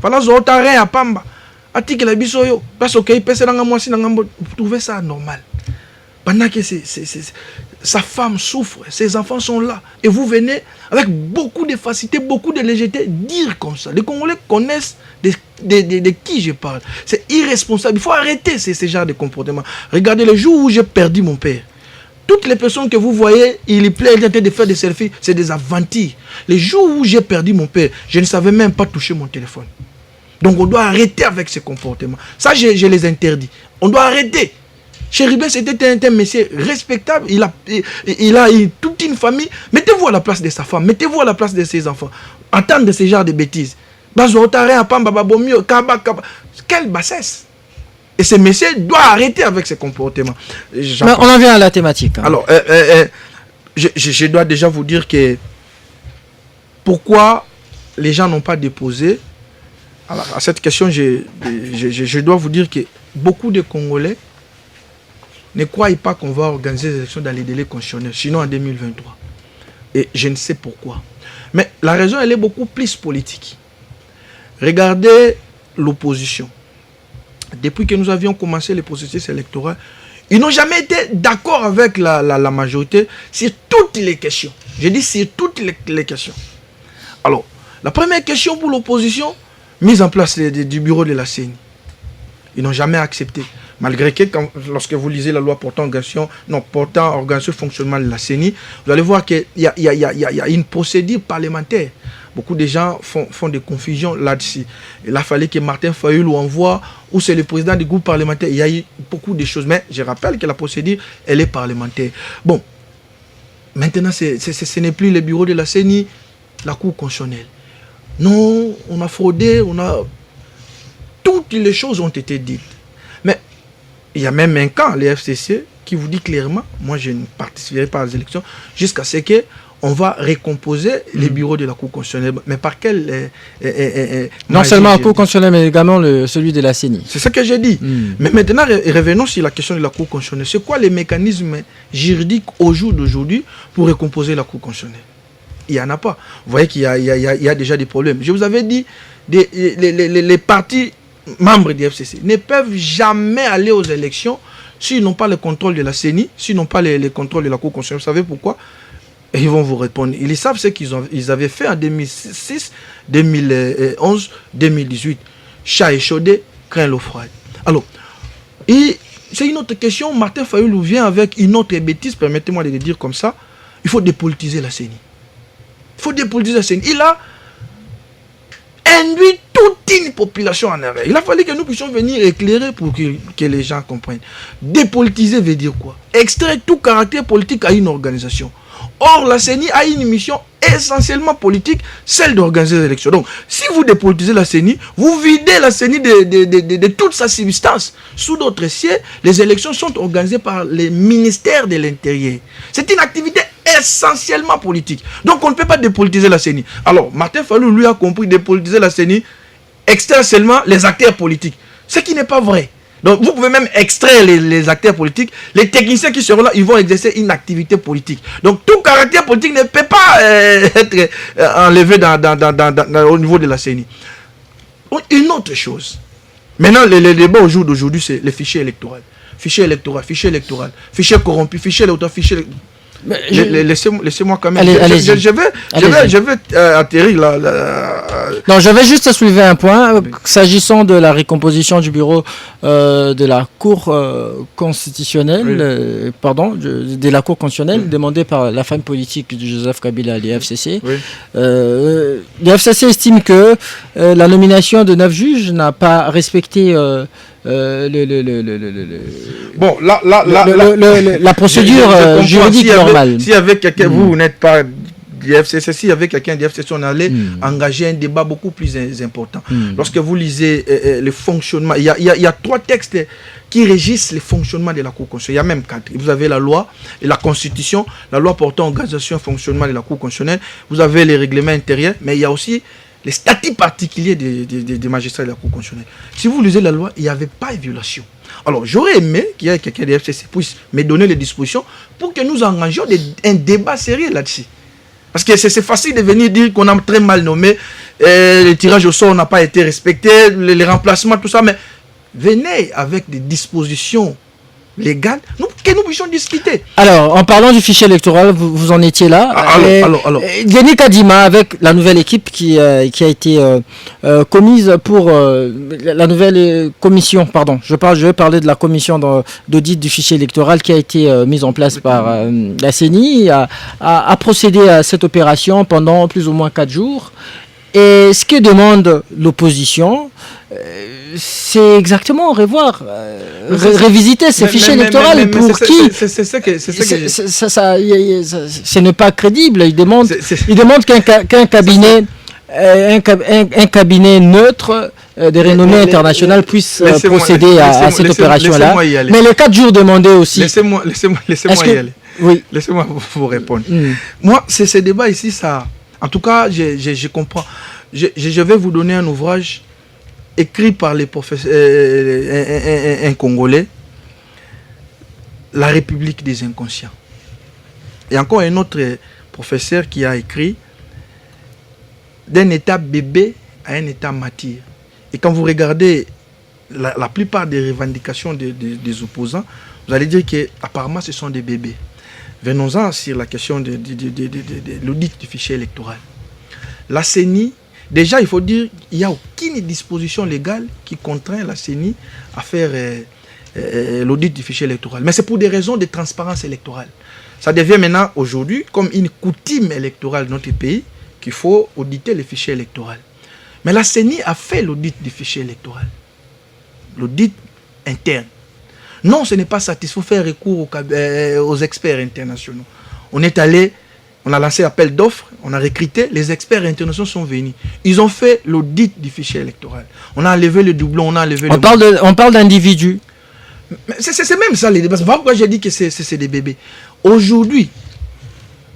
fallait zotare à pamba. Atiki la bisoyo, parce que il pèse dans moi si vous trouvez ça normal. Pendant que sa femme souffre, ses enfants sont là, et vous venez avec beaucoup de facilité, beaucoup de légèreté dire comme ça. Les Congolais connaissent de qui je parle. C'est irresponsable. Il faut arrêter ce genre de comportement. Regardez le jour où j'ai perdu mon père. Toutes les personnes que vous voyez, il plaît, il est en train de faire des selfies, c'est des aventures. Les jours où j'ai perdu mon père, je ne savais même pas toucher mon téléphone. Donc on doit arrêter avec ces comportements. Ça, je les interdis. On doit arrêter. Chéribin, c'était un monsieur respectable. Il a toute une famille. Mettez-vous à la place de sa femme. Mettez-vous à la place de ses enfants. Entendre ce genre de bêtises. Quelle bassesse. Et ce monsieur doit arrêter avec ses comportements. Mais on en vient à la thématique. Hein. Alors, je dois déjà vous dire que pourquoi les gens n'ont pas déposé. Alors, à cette question, je dois vous dire que beaucoup de Congolais ne croient pas qu'on va organiser les élections dans les délais constitutionnels, sinon en 2023. Et je ne sais pourquoi. Mais la raison, elle est beaucoup plus politique. Regardez l'opposition. Depuis que nous avions commencé les processus électoraux, ils n'ont jamais été d'accord avec la majorité sur toutes les questions. Je dis sur toutes les questions. Alors, la première question pour l'opposition, mise en place du bureau de la CENI. Ils n'ont jamais accepté. Malgré que, lorsque vous lisez la loi portant organisation fonctionnement de la CENI, vous allez voir qu'il y a une procédure parlementaire. Beaucoup de gens font des confusions là-dessus. Il a fallu que Martin Fayulu envoie, ou c'est le président du groupe parlementaire. Il y a eu beaucoup de choses. Mais je rappelle que la procédure, elle est parlementaire. Bon, maintenant, ce n'est plus le bureau de la CENI, la Cour constitutionnelle. Non, on a fraudé, toutes les choses ont été dites. Mais il y a même un camp, les FCC, qui vous dit clairement, moi je ne participerai pas aux élections, jusqu'à ce qu'on va récomposer les bureaux de la Cour constitutionnelle. Mais par quel... non seulement la Cour constitutionnelle, mais également celui de la CENI. C'est ce que j'ai dit. Mais maintenant, revenons sur la question de la Cour constitutionnelle. C'est quoi les mécanismes juridiques au jour d'aujourd'hui pour récomposer la Cour constitutionnelle? Il n'y en a pas. Vous voyez qu'il y a déjà des problèmes. Je vous avais dit, les partis membres du FCC ne peuvent jamais aller aux élections s'ils n'ont pas le contrôle de la CENI, s'ils n'ont pas le contrôle de la Cour constitutionnelle. Vous savez pourquoi? Et ils vont vous répondre. Ils savent ce qu'ils avaient fait en 2006, 2011, 2018. Chat échaudé, craint l'eau froide. Alors, c'est une autre question. Martin Fayulu vient avec une autre bêtise, permettez-moi de le dire comme ça. Il faut dépolitiser la CENI. Il faut dépolitiser la CENI. Il a induit toute une population en erreur. Il a fallu que nous puissions venir éclairer pour que les gens comprennent. Dépolitiser veut dire quoi? Extraire tout caractère politique à une organisation. Or, la CENI a une mission essentiellement politique, celle d'organiser les élections. Donc, si vous dépolitisez la CENI, vous videz la CENI de toute sa substance. Sous d'autres cieux, les élections sont organisées par les ministères de l'Intérieur. C'est une activité essentiellement politique. Donc, on ne peut pas dépolitiser la CENI. Alors, Martin Fayulu, lui, a compris dépolitiser la CENI, extraire seulement les acteurs politiques. Ce qui n'est pas vrai. Donc, vous pouvez même extraire les acteurs politiques. Les techniciens qui seront là, ils vont exercer une activité politique. Donc, tout caractère politique ne peut pas être enlevé au niveau de la CENI. Une autre chose. Maintenant, le débat au jour d'aujourd'hui, c'est le fichier électoral. Fichier électoral, fichier corrompu, fichier électoral, fichier... Laissez-moi quand même. Je vais atterrir là. Non, je vais juste soulever un point. S'agissant de la récomposition du bureau de la Cour constitutionnelle, de la Cour constitutionnelle, demandée par la femme politique de Joseph Kabila à l'IFCC. L'IFCC estime que la nomination de 9 juges n'a pas respecté la procédure juridique normale. Si avec quelqu'un, vous n'êtes pas d'IFCC, si avec quelqu'un d'IFCC, on allait engager un débat beaucoup plus important. Lorsque vous lisez le fonctionnement, il y a 3 textes qui régissent le fonctionnement de la Cour constitutionnelle. Il y a même 4. Vous avez la loi et la Constitution, la loi portant organisation et fonctionnement de la Cour constitutionnelle. Vous avez les règlements intérieurs, mais il y a aussi les statuts particuliers des magistrats de la Cour constitutionnelle. Si vous lisez la loi, il n'y avait pas de violation. Alors, j'aurais aimé qu'il y ait quelqu'un de FCC puisse me donner les dispositions pour que nous engagions un débat sérieux là-dessus. Parce que c'est facile de venir dire qu'on a très mal nommé, le tirage au sort n'a pas été respecté, les remplacements, tout ça, mais venez avec des dispositions légales que nous puissions discuter. Alors, en parlant du fichier électoral, vous en étiez là. Alors. Denis Kadima, avec la nouvelle équipe qui a été commise pour la nouvelle commission, pardon, je vais parler de la commission d'audit du fichier électoral qui a été mise en place par la CENI, a procédé à cette opération pendant plus ou moins 4 jours. Et ce que demande l'opposition, c'est exactement revoir, révisiter ces fichiers électoraux pour qui ce n'est pas crédible. Il demande qu'un cabinet, un cabinet neutre de renommée internationale puisse procéder à cette opération-là. Mais les 4 jours demandés aussi. Laissez-moi y aller. Oui. Laissez-moi vous répondre. Moi, ce débat ici, ça... En tout cas, je comprends. Je vais vous donner un ouvrage écrit par les professeurs, un Congolais, La République des inconscients. Et encore un autre professeur qui a écrit D'un état bébé à un état mature. Et quand vous regardez la plupart des revendications des opposants, vous allez dire qu'apparemment ce sont des bébés. Venons-en sur la question de l'audit du fichier électoral. La CENI, déjà il faut dire qu'il n'y a aucune disposition légale qui contraint la CENI à faire l'audit du fichier électoral. Mais c'est pour des raisons de transparence électorale. Ça devient maintenant aujourd'hui comme une coutume électorale de notre pays qu'il faut auditer le fichier électoral. Mais la CENI a fait l'audit du fichier électoral. L'audit interne. Non, ce n'est pas satisfait. Il faut faire recours aux experts internationaux. On a lancé appel d'offres, on a recruté, les experts internationaux sont venus. Ils ont fait l'audit du fichier électoral. On a enlevé le doublon, on parle d'individus. C'est même ça les débats. Voilà pourquoi j'ai dit que c'est des bébés. Aujourd'hui,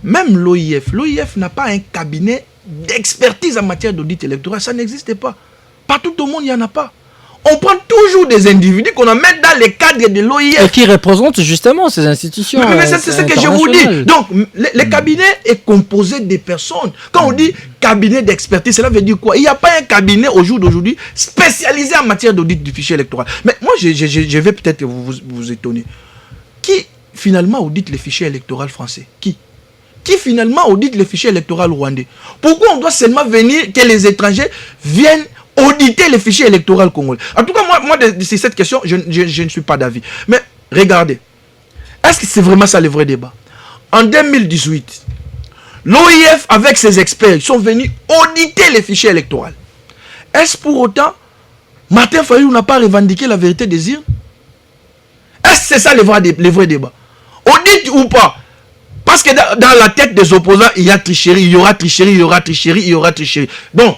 même l'OIF n'a pas un cabinet d'expertise en matière d'audit électoral. Ça n'existe pas. Partout au monde, il n'y en a pas. On prend toujours des individus qu'on en met dans les cadres de l'OIF. Et qui représentent justement ces institutions. Mais c'est ce que je vous dis. Donc, le cabinet est composé de personnes. Quand on dit cabinet d'expertise, cela veut dire quoi? Il n'y a pas un cabinet au jour d'aujourd'hui spécialisé en matière d'audit du fichier électoral. Mais moi, je vais peut-être vous étonner. Qui finalement audite le fichier électoral français? Qui finalement audite le fichier électoral rwandais? Pourquoi on doit seulement venir, que les étrangers viennent auditer les fichiers électoraux congolais? En tout cas, moi sur cette question, je ne suis pas d'avis. Mais regardez, est-ce que c'est vraiment ça le vrai débat? En 2018, l'OIF avec ses experts, ils sont venus auditer les fichiers électoraux. Est-ce pour autant, Martin Fayulu n'a pas revendiqué la vérité des urnes? Est-ce que c'est ça les vrais débats? Audit ou pas? Parce que dans la tête des opposants, il y a tricherie, il y aura tricherie, il y aura tricherie, il y aura tricherie. Donc,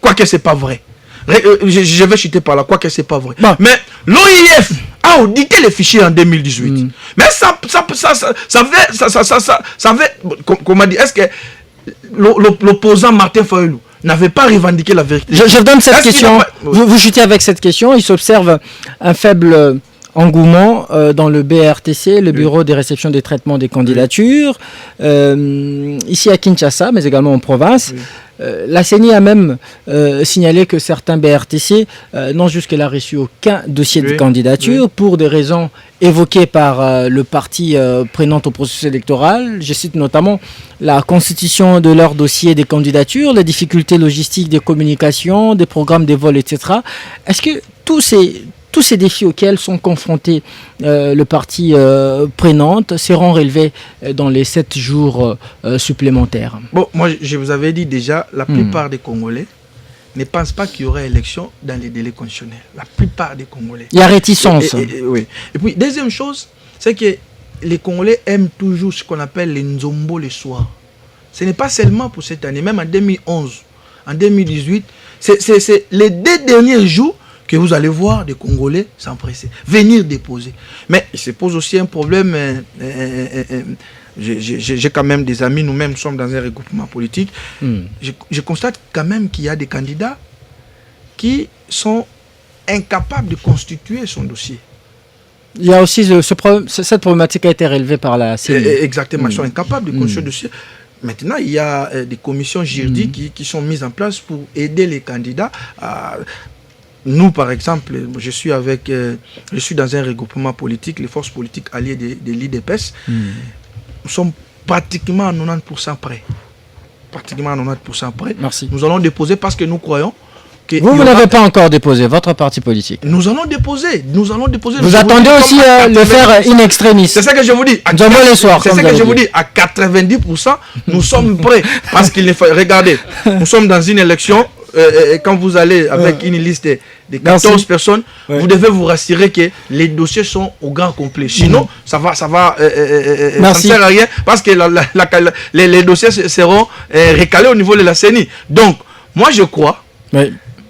quoi que c'est pas vrai. Je vais chuter par là, quoi que c'est pas vrai. Bon. Mais l'OIF a audité les fichiers en 2018. Mais ça fait, comment dire, est-ce que l'opposant Martin Fayulu n'avait pas revendiqué la vérité? Je donne cette question. Vous chutez avec cette question. Il s'observe un faible engouement dans le BRTC, le Bureau des réceptions des traitements des candidatures, ici à Kinshasa, mais également en province. La CENI a même signalé que certains BRTC n'ont jusque-là reçu aucun dossier de candidature pour des raisons évoquées par le parti prenant au processus électoral. Je cite notamment la constitution de leur dossier des candidatures, les difficultés logistiques des communications, des programmes des vols, etc. Est-ce que tous ces défis auxquels sont confrontés le parti prenante seront relevés dans les 7 jours supplémentaires? Bon, moi je vous avais dit déjà, la plupart des Congolais ne pensent pas qu'il y aurait élection dans les délais constitutionnels. La plupart des Congolais. Il y a réticence. Oui. Et puis, deuxième chose, c'est que les Congolais aiment toujours ce qu'on appelle les nzombo le soir. Ce n'est pas seulement pour cette année, même en 2011, en 2018, c'est les 2 derniers jours que vous allez voir des Congolais s'empresser, venir déposer. Mais il se pose aussi un problème. J'ai quand même des amis, nous-mêmes sommes dans un regroupement politique. Je constate quand même qu'il y a des candidats qui sont incapables de constituer son dossier. Il y a aussi cette problématique a été relevée par la CENI. Exactement, ils sont incapables de constituer le dossier. Maintenant, il y a des commissions juridiques qui sont mises en place pour aider les candidats à... Nous, par exemple, je suis dans un regroupement politique, les forces politiques alliées de l'IDPS. Nous sommes pratiquement à 90% prêts. Pratiquement à 90% prêts. Merci. Nous allons déposer parce que nous croyons que... Vous n'avez pas encore déposé, votre parti politique. Nous allons déposer. Vous attendez aussi le faire in extremis. C'est ça que je vous dis. C'est ça que je vous dis. À 90%, nous sommes prêts. Parce qu'il faut... Regardez, nous sommes dans une élection... quand vous allez avec une liste de 14 personnes, vous devez vous rassurer que les dossiers sont au grand complet. Sinon, ça va ça ne sert à rien parce que les dossiers seront recalés au niveau de la CENI. Donc, moi je crois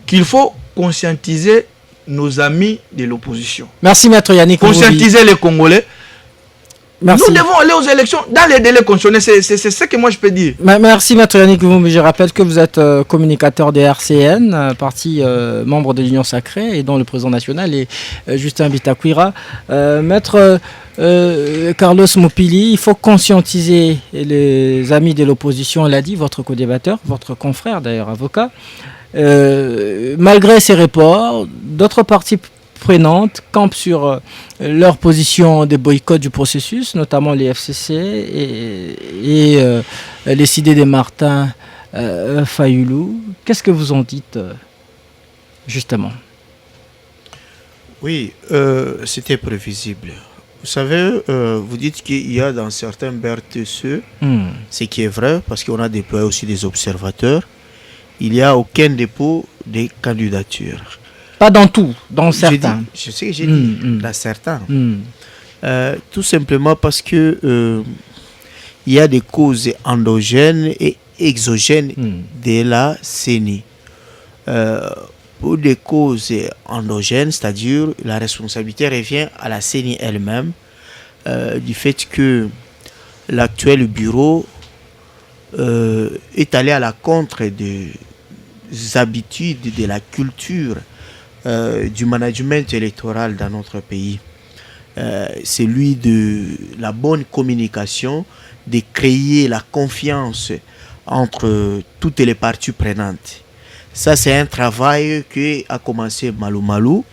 qu'il faut conscientiser nos amis de l'opposition. Merci Maître Yannick. Conscientiser les Congolais. Merci. Nous devons aller aux élections dans les délais constitutionnels, c'est ce que moi je peux dire. Merci Maître Yannick. Je rappelle que vous êtes communicateur des RCN, parti membre de l'Union Sacrée et dont le président national est Justin Bitakwira. Maître Carlos Mopili, il faut conscientiser les amis de l'opposition, l'a dit votre co-débatteur, votre confrère d'ailleurs avocat. Malgré ces reports, d'autres partis prenantes campent sur leur position de boycott du processus, notamment les FCC et les CD de Martin Fayulu. Qu'est-ce que vous en dites justement? Oui, c'était prévisible. Vous savez, vous dites qu'il y a dans certains BRTC, ce qui est vrai, parce qu'on a déployé aussi des observateurs, il n'y a aucun dépôt de candidature. Pas dans tout, dans certains. Je sais que j'ai dit, dans certains. Tout simplement parce que il y a des causes endogènes et exogènes de la CENI. Pour des causes endogènes, c'est-à-dire la responsabilité revient à la CENI elle-même, du fait que l'actuel bureau est allé à la contre des habitudes, de la culture du management électoral dans notre pays. Celui de la bonne communication, de créer la confiance entre toutes les parties prenantes. Ça, c'est un travail qui a commencé Malou Malou.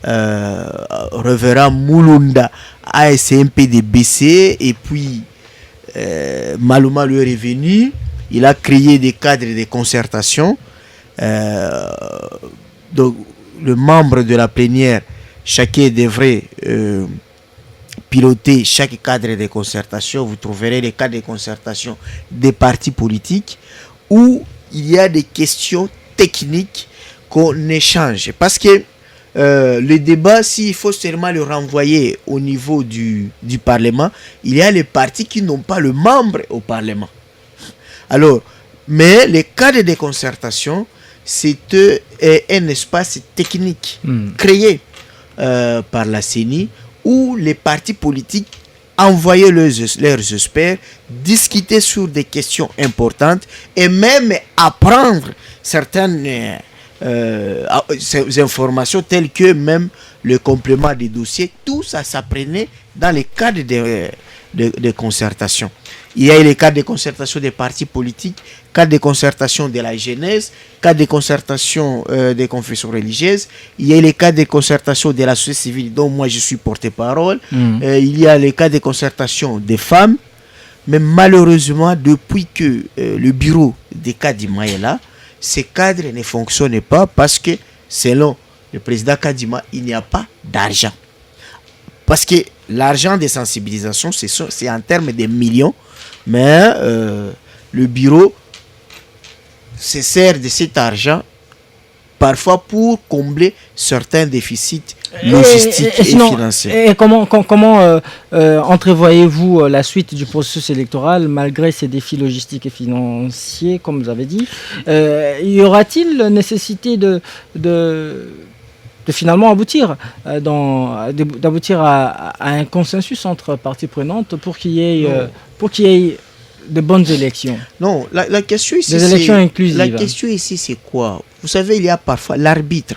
Reverend Moulunda a essayé un peu de baisser et puis Malou Malou est revenu. Il a créé des cadres de concertation. Donc, le membre de la plénière, chacun devrait piloter chaque cadre de concertation. Vous trouverez les cadres de concertation des partis politiques où il y a des questions technique qu'on échange. Parce que le débat, s'il faut seulement le renvoyer au niveau du Parlement, il y a les partis qui n'ont pas le membre au Parlement. Alors, mais le cadre de concertation, c'est un espace technique créé par la CENI où les partis politiques envoyaient leurs experts, discuter sur des questions importantes et même apprendre certaines ces informations telles que même le complément des dossiers. Tout ça s'apprenait dans les cadres de concertation. Il y a les cadres de concertation des partis politiques, cadre de concertation de la jeunesse, cadre de concertation des confessions religieuses, il y a les cadres de concertation de la société civile dont moi je suis porte-parole, il y a les cadres de concertation des femmes, mais malheureusement depuis que le bureau des Kadima est là, ces cadres ne fonctionnent pas parce que selon le président Kadima, il n'y a pas d'argent. Parce que l'argent de sensibilisation, c'est en termes de millions, mais le bureau se sert de cet argent parfois pour combler certains déficits logistiques et financiers. Et comment entrevoyez-vous la suite du processus électoral malgré ces défis logistiques et financiers, comme vous avez dit? Y aura-t-il nécessité de finalement aboutir à un consensus entre parties prenantes pour qu'il y ait de bonnes élections? Non, la question ici, des élections inclusives. La question ici, c'est quoi? Vous savez, il y a parfois l'arbitre.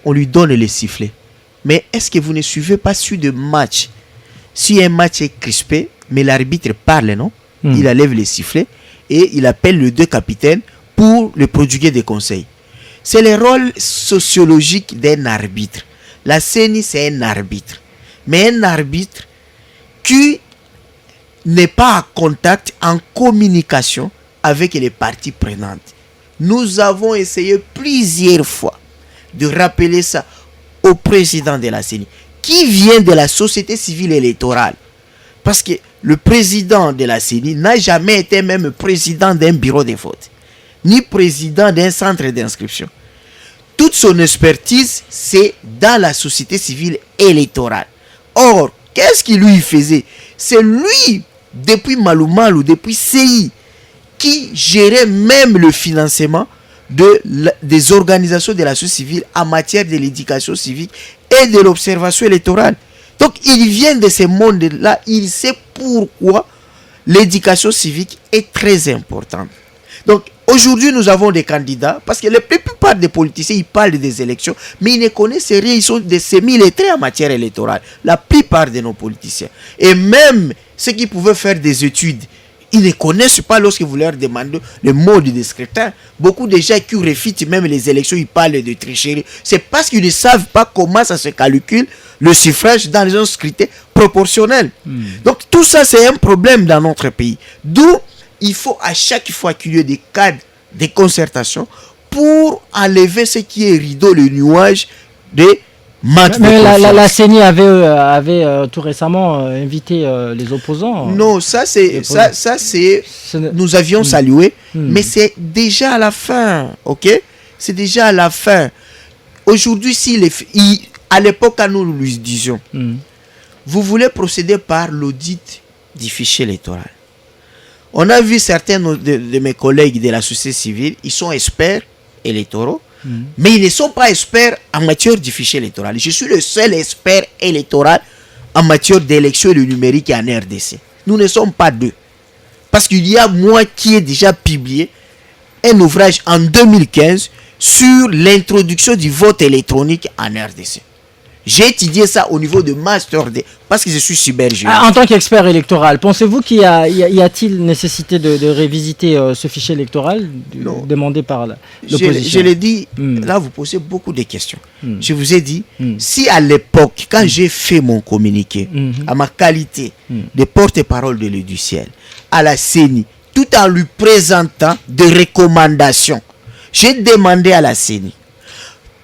On lui donne les sifflets. Mais est-ce que vous ne suivez pas sur de match? Si un match est crispé, mais l'arbitre parle, non? Il enlève les sifflets et il appelle les deux capitaines pour le prodiguer des conseils. C'est le rôle sociologique d'un arbitre. La CENI, c'est un arbitre. Mais un arbitre qui n'est pas en contact, en communication avec les parties prenantes. Nous avons essayé plusieurs fois de rappeler ça au président de la CENI, qui vient de la société civile électorale. Parce que le président de la CENI n'a jamais été même président d'un bureau de vote, ni président d'un centre d'inscription. Toute son expertise, c'est dans la société civile électorale. Or, qu'est-ce qu'il lui faisait? C'est lui, depuis Maloumalou, depuis CI, qui gérait même le financement des organisations de la société civile en matière de l'éducation civique et de l'observation électorale. Donc, il vient de ce monde-là, il sait pourquoi l'éducation civique est très importante. Donc, aujourd'hui, nous avons des candidats, parce que la plupart des politiciens, ils parlent des élections, mais ils ne connaissent rien, ils sont des semi-lettrés en matière électorale. La plupart de nos politiciens. Et même ceux qui pouvaient faire des études, ils ne connaissent pas lorsque vous leur demandez le mode de scrutin. Beaucoup de gens qui refutent même les élections, ils parlent de tricherie. C'est parce qu'ils ne savent pas comment ça se calcule le suffrage dans les scrutins proportionnels. Donc tout ça, c'est un problème dans notre pays. D'où il faut à chaque fois qu'il y ait des cadres de concertation pour enlever ce qui est rideau, le nuage de manque de confiance. La CENI avait tout récemment invité les opposants. Non, nous avions salué, mais c'est déjà à la fin, ok? C'est déjà à la fin. Aujourd'hui, à l'époque, quand nous lui disions, vous voulez procéder par l'audit du fichier électoral. On a vu certains de mes collègues de la société civile, ils sont experts électoraux, mais ils ne sont pas experts en matière du fichier électoral. Je suis le seul expert électoral en matière d'élection et de numérique en RDC. Nous ne sommes pas deux. Parce qu'il y a moi qui ai déjà publié un ouvrage en 2015 sur l'introduction du vote électronique en RDC. J'ai étudié ça au niveau de Master D, parce que je suis cyberjuriste. En tant qu'expert électoral, pensez-vous qu'il y a-t-il nécessité de révisiter ce fichier électoral demandé par l'opposition? Je l'ai dit, là vous posez beaucoup de questions. Je vous ai dit, si à l'époque, quand j'ai fait mon communiqué, à ma qualité de porte-parole de l'Élu du ciel, à la CENI, tout en lui présentant des recommandations, j'ai demandé à la CENI,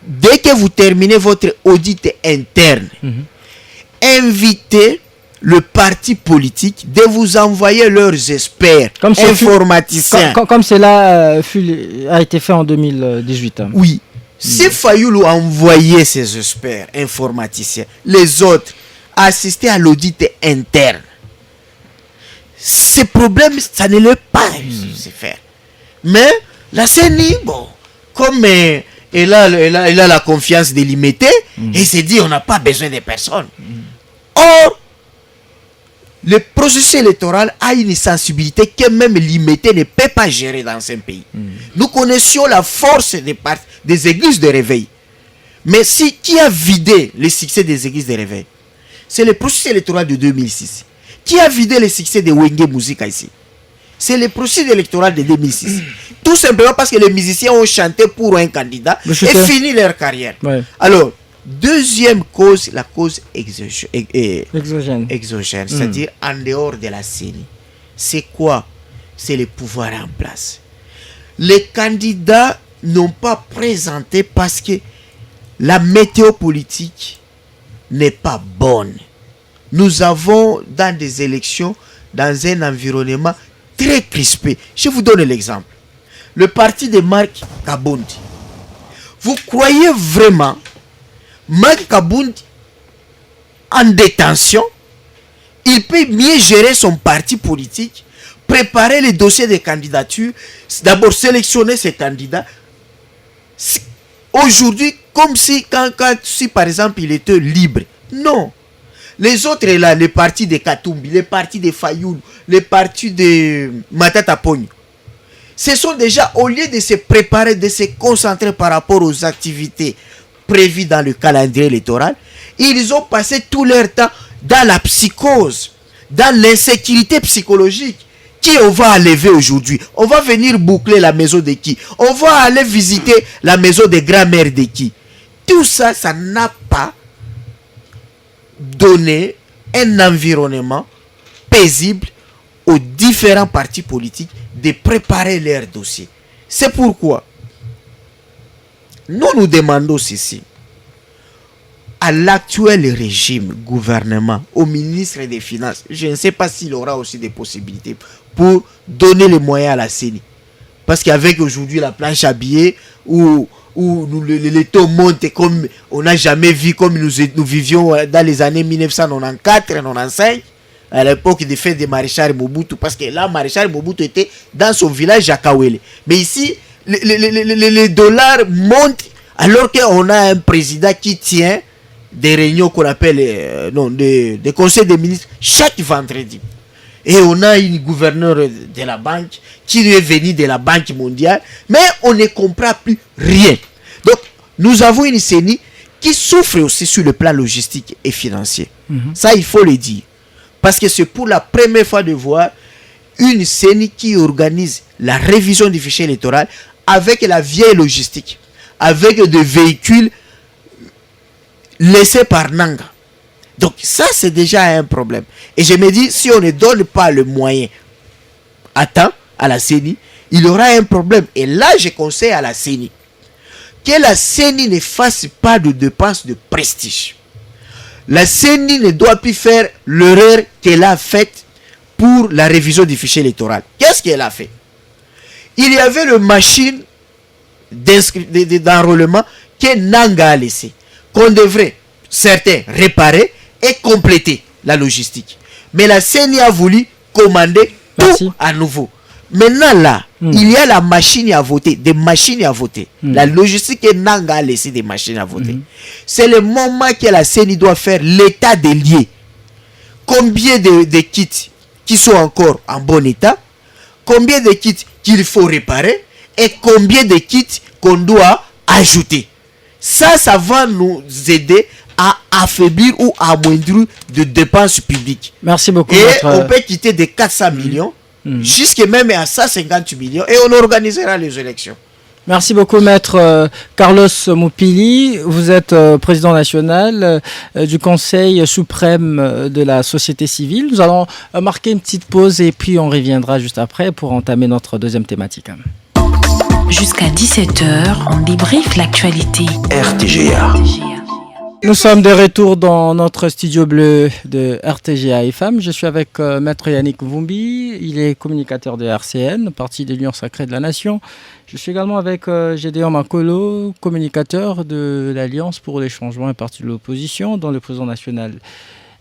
dès que vous terminez votre audit interne, invitez le parti politique de vous envoyer leurs experts informaticiens. Comme cela a été fait en 2018. Oui. Si Fayoulou a envoyé ses experts informaticiens, les autres assister à l'audit interne, ces problèmes, ça ne l'est pas réussi à faire. Mais la CENI, bon, comme elle a la confiance délimitée, et s'est dit on n'a pas besoin de personnes. Or, le processus électoral a une sensibilité que même limitée ne peut pas gérer dans un pays. Nous connaissions la force des églises de réveil. Mais qui a vidé le succès des églises de réveil? C'est le processus électoral de 2006. Qui a vidé le succès de Wenge Musica ici? C'est le processus électoral de 2006. Tout simplement parce que les musiciens ont chanté pour un candidat et fini leur carrière. Ouais. Alors, deuxième cause, la cause exogène. C'est-à-dire en dehors de la CENI. C'est quoi? C'est le pouvoir en place. Les candidats n'ont pas présenté parce que la météo politique n'est pas bonne. Nous avons dans des élections, dans un environnement très crispé. Je vous donne l'exemple. Le parti de Marc Kabondi. Vous croyez vraiment Marc Kabondi en détention, il peut mieux gérer son parti politique, préparer les dossiers de candidature, d'abord sélectionner ses candidats. Aujourd'hui, comme si, si par exemple il était libre. Non. Les autres là, les partis de Katumbi, les partis de Fayoulou, les partis de Matata Pogno, ce sont déjà, au lieu de se préparer, de se concentrer par rapport aux activités prévues dans le calendrier électoral, ils ont passé tout leur temps dans la psychose, dans l'insécurité psychologique. Qui on va enlever aujourd'hui? On va venir boucler la maison de qui? On va aller visiter la maison des grands-mères de qui? Tout ça, ça n'a pas donné un environnement paisible aux différents partis politiques de préparer leurs dossiers. C'est pourquoi nous demandons ceci à l'actuel régime, gouvernement, au ministre des Finances. Je ne sais pas s'il aura aussi des possibilités pour donner les moyens à la CENI. Parce qu'avec aujourd'hui la planche à billets où les taux montent comme on n'a jamais vu, comme nous vivions dans les années 1994-95, à l'époque des fêtes de Maréchal Mobutu, parce que là, Maréchal Mobutu était dans son village à Kawele. Mais ici, les dollars montent alors qu'on a un président qui tient des réunions qu'on appelle des conseils des ministres chaque vendredi. Et on a une gouverneure de la banque qui est venue de la Banque mondiale, mais on ne comprend plus rien. Donc, nous avons une CENI qui souffre aussi sur le plan logistique et financier. Ça, il faut le dire. Parce que c'est pour la première fois de voir une CENI qui organise la révision du fichier électoral avec la vieille logistique, avec des véhicules laissés par Nanga. Donc ça, c'est déjà un problème. Et je me dis, si on ne donne pas le moyen à temps à la CENI, il y aura un problème. Et là, je conseille à la CENI que la CENI ne fasse pas de dépenses de prestige. La CENI ne doit plus faire l'erreur qu'elle a faite pour la révision du fichier électoral. Qu'est-ce qu'elle a fait? Il y avait le machine d'enrôlement que Nanga a laissé, qu'on devrait, certains, réparer et compléter la logistique. Mais la CENI a voulu commander tout à nouveau. Maintenant là, il y a la machine à voter, des machines à voter. La logistique que Nanga a laissé des machines à voter. C'est le moment que la CENI doit faire l'état des lieux. Combien de kits qui sont encore en bon état, combien de kits qu'il faut réparer et combien de kits qu'on doit ajouter. Ça va nous aider à affaiblir ou à amoindrir de dépenses publiques. Merci beaucoup. Et on peut quitter de 400 millions jusqu'à même à 150 millions et on organisera les élections. Merci beaucoup, maître Carlos Moupili. Vous êtes président national du Conseil suprême de la société civile. Nous allons marquer une petite pause et puis on reviendra juste après pour entamer notre deuxième thématique. Jusqu'à 17h, on débriefe l'actualité. RTGA. Nous sommes de retour dans notre studio bleu de RTGA FM. Je suis avec Maître Yannick Mvumbi. Il est communicateur de RCN, parti de l'Union Sacrée de la Nation. Je suis également avec Gédéon Makolo, communicateur de l'Alliance pour les changements et parti de l'opposition, dont le président national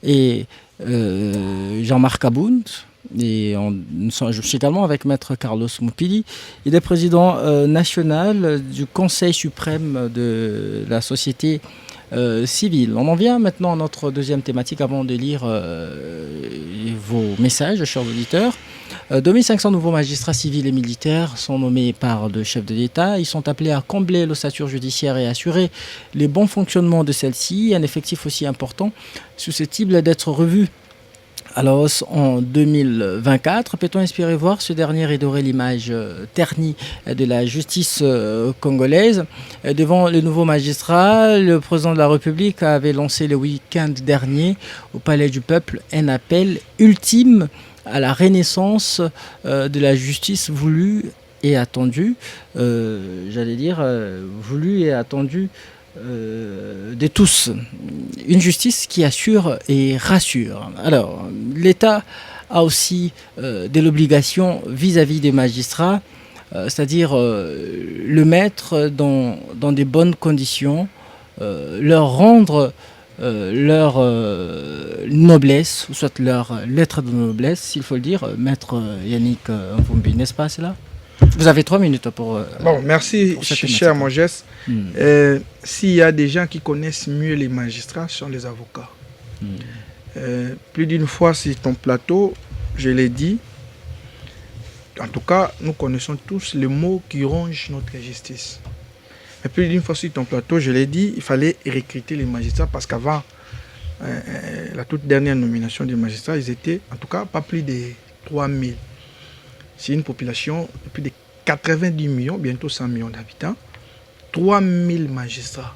est Jean-Marc Abound. Et je suis également avec Maître Carlos Moupili. Il est président national du Conseil suprême de la société civile. On en vient maintenant à notre deuxième thématique avant de lire vos messages, chers auditeurs. 2500 nouveaux magistrats civils et militaires sont nommés par le chef de l'État. Ils sont appelés à combler l'ossature judiciaire et assurer le bon fonctionnement de celle-ci. Un effectif aussi important susceptible d'être revu à la hausse en 2024. Peut-on espérer voir ce dernier redorer l'image ternie de la justice congolaise devant les nouveaux magistrats? Le président de la République avait lancé le week-end dernier au Palais du Peuple un appel ultime à la renaissance de la justice voulue et attendue, voulue et attendue de tous, une justice qui assure et rassure. Alors, l'État a aussi de l'obligation vis-à-vis des magistrats, c'est-à-dire le mettre dans des bonnes conditions, leur rendre leur noblesse, ou soit leur lettre de noblesse, s'il faut le dire. Maître Yannick Mvumbi, n'est-ce pas cela? Vous avez 3 minutes pour... Bon, merci, cher Mongès. S'il y a des gens qui connaissent mieux les magistrats, ce sont les avocats. Plus d'une fois sur ton plateau, je l'ai dit, en tout cas, nous connaissons tous les mots qui rongent notre justice. Mais plus d'une fois sur ton plateau, je l'ai dit, il fallait recruter les magistrats parce qu'avant la toute dernière nomination des magistrats, ils étaient, en tout cas, pas plus de 3000. C'est une population de plus de 90 millions, bientôt 100 millions d'habitants. 3000 magistrats.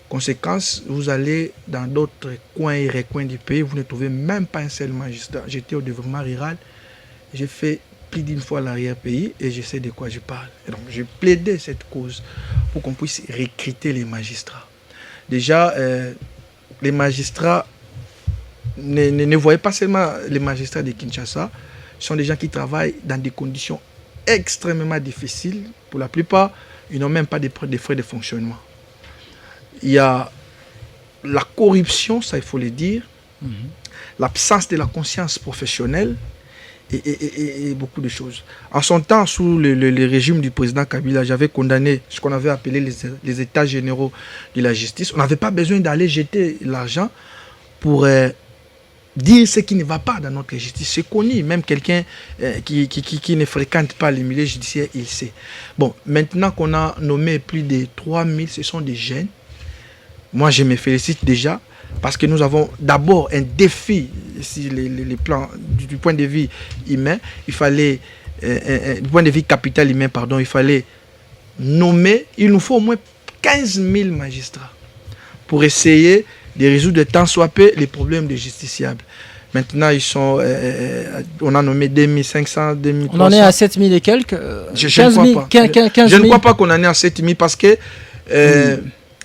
Conséquence, vous allez dans d'autres coins et recoins du pays, vous ne trouvez même pas un seul magistrat. J'étais au développement rural, j'ai fait plus d'une fois l'arrière-pays et je sais de quoi je parle. Et donc, j'ai plaidé cette cause pour qu'on puisse recruter les magistrats. Déjà, les magistrats, ne voyez pas seulement les magistrats de Kinshasa, ce sont des gens qui travaillent dans des conditions extrêmement difficiles. Pour la plupart, ils n'ont même pas de frais de fonctionnement. Il y a la corruption, ça il faut le dire, l'absence de la conscience professionnelle et beaucoup de choses. En son temps, sous le régime du président Kabila, j'avais condamné ce qu'on avait appelé les états généraux de la justice. On n'avait pas besoin d'aller jeter l'argent pour... dire ce qui ne va pas dans notre justice. C'est connu, même quelqu'un qui ne fréquente pas les milieux judiciaires, il sait. Bon, maintenant qu'on a nommé plus de 3000, ce sont des jeunes. Moi, je me félicite déjà, parce que nous avons d'abord un défi, si les plans du point de vue humain, il fallait, du point de vue capital humain, pardon, il fallait nommer, il nous faut au moins 15 000 magistrats pour essayer de résoudre de tant soit peu les problèmes des justiciables. Maintenant, ils sont, on a nommé 2500, 2300. On en est à 7000 et quelques. Je ne crois pas qu'on en est à 7000 parce que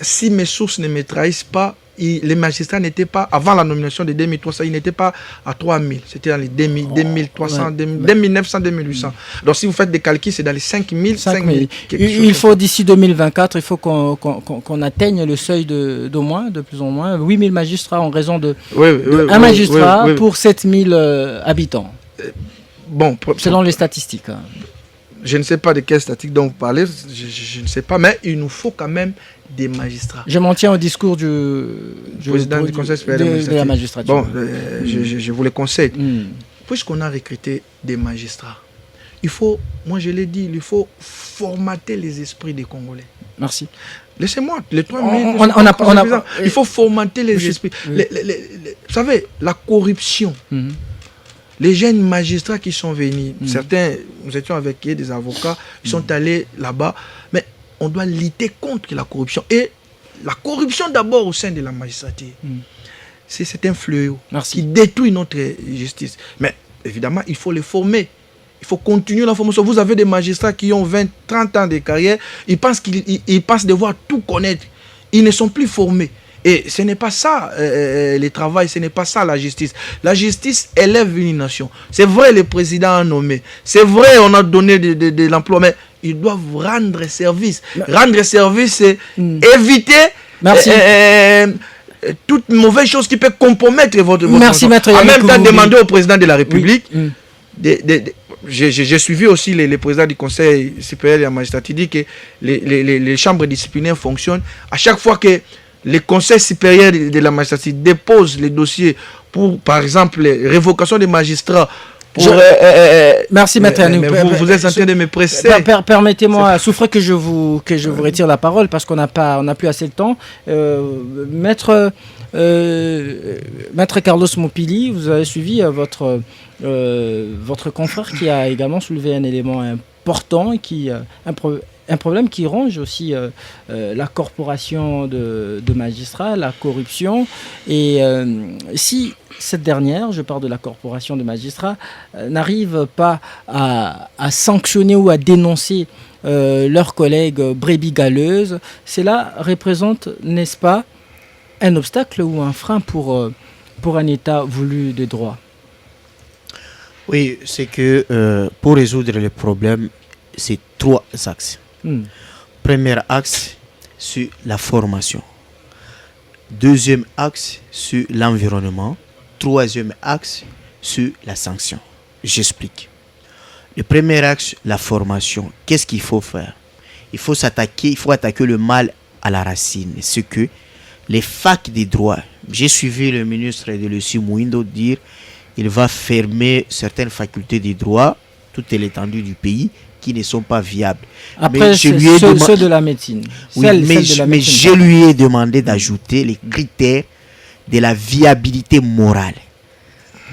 si mes sources ne me trahissent pas, les magistrats n'étaient pas, avant la nomination de 2300, ils n'étaient pas à 3000. C'était dans les 2300, 2900, 2800. Donc si vous faites des calculs, c'est dans les 5000, 5000. Il faut d'ici 2024, il faut qu'on atteigne le seuil d'au moins, de plus en moins, 8000 magistrats en raison de un magistrat pour 7000 habitants. Bon, selon les statistiques. Je ne sais pas de quelle statistique dont vous parlez, je ne sais pas, mais il nous faut quand même des magistrats. Je m'en tiens au discours du président du Conseil supérieur de la magistrature. Bon, je vous le conseille. Puisqu'on a recruté des magistrats, il faut, moi je l'ai dit, il faut formater les esprits des Congolais. Merci. Laissez-moi, les 3000, il faut formater les esprits. Vous savez, la corruption. Les jeunes magistrats qui sont venus, certains, nous étions avec eux, des avocats, ils sont allés là-bas, mais on doit lutter contre la corruption. Et la corruption d'abord au sein de la magistrature, c'est un fléau qui détruit notre justice. Mais évidemment, il faut les former. Il faut continuer la formation. Vous avez des magistrats qui ont 20, 30 ans de carrière, ils pensent devoir tout connaître. Ils ne sont plus formés. Et ce n'est pas ça, le travail, ce n'est pas ça la justice. La justice élève une nation. C'est vrai, le président a nommé. C'est vrai, on a donné de l'emploi, mais ils doivent rendre service. Rendre service, c'est éviter toute mauvaise chose qui peut compromettre votre Merci, maître. En même temps, demander au président de la République j'ai suivi aussi les présidents du Conseil supérieur de la magistrature. Il dit que les chambres disciplinaires fonctionnent. À chaque fois que le Conseil supérieur de la magistrature dépose les dossiers pour, par exemple, révocation des magistrats. Merci, maître. Vous êtes en train de me presser. Permettez-moi, souffrez que je vous retire la parole parce qu'on n'a plus assez de temps. Maître Carlos Mopili, vous avez suivi votre confrère qui a également soulevé un élément important, un problème qui ronge aussi la corporation de magistrats, la corruption. Et si cette dernière, je parle de la corporation de magistrats, n'arrive pas à sanctionner ou à dénoncer leurs collègues brebis galeuses, cela représente, n'est-ce pas, un obstacle ou un frein pour un État voulu de droit? Oui, c'est que pour résoudre le problème, c'est 3 axes. Premier axe sur la formation. Deuxième axe sur l'environnement. Troisième axe sur la sanction. J'explique. Le premier axe, la formation. Qu'est-ce qu'il faut faire? Il faut attaquer le mal à la racine. Ce que les facs des droits, j'ai suivi le ministre de Lucie Mouindo dire il va fermer certaines facultés des droits, toute l'étendue du pays, qui ne sont pas viables. Après, ceux de la médecine. Oui, mais je lui ai demandé d'ajouter les critères de la viabilité morale.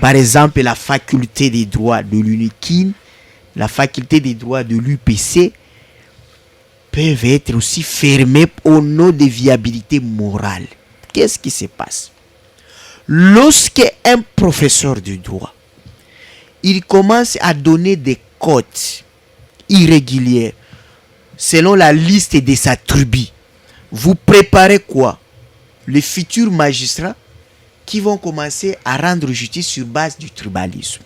Par exemple, la faculté des droits de l'UNIKIN, la faculté des droits de l'UPC peuvent être aussi fermées au nom de viabilité morale. Qu'est-ce qui se passe? Lorsqu'un professeur de droit, il commence à donner des cotes irrégulières selon la liste de sa tribu, vous préparez quoi? Les futurs magistrats qui vont commencer à rendre justice sur base du tribalisme.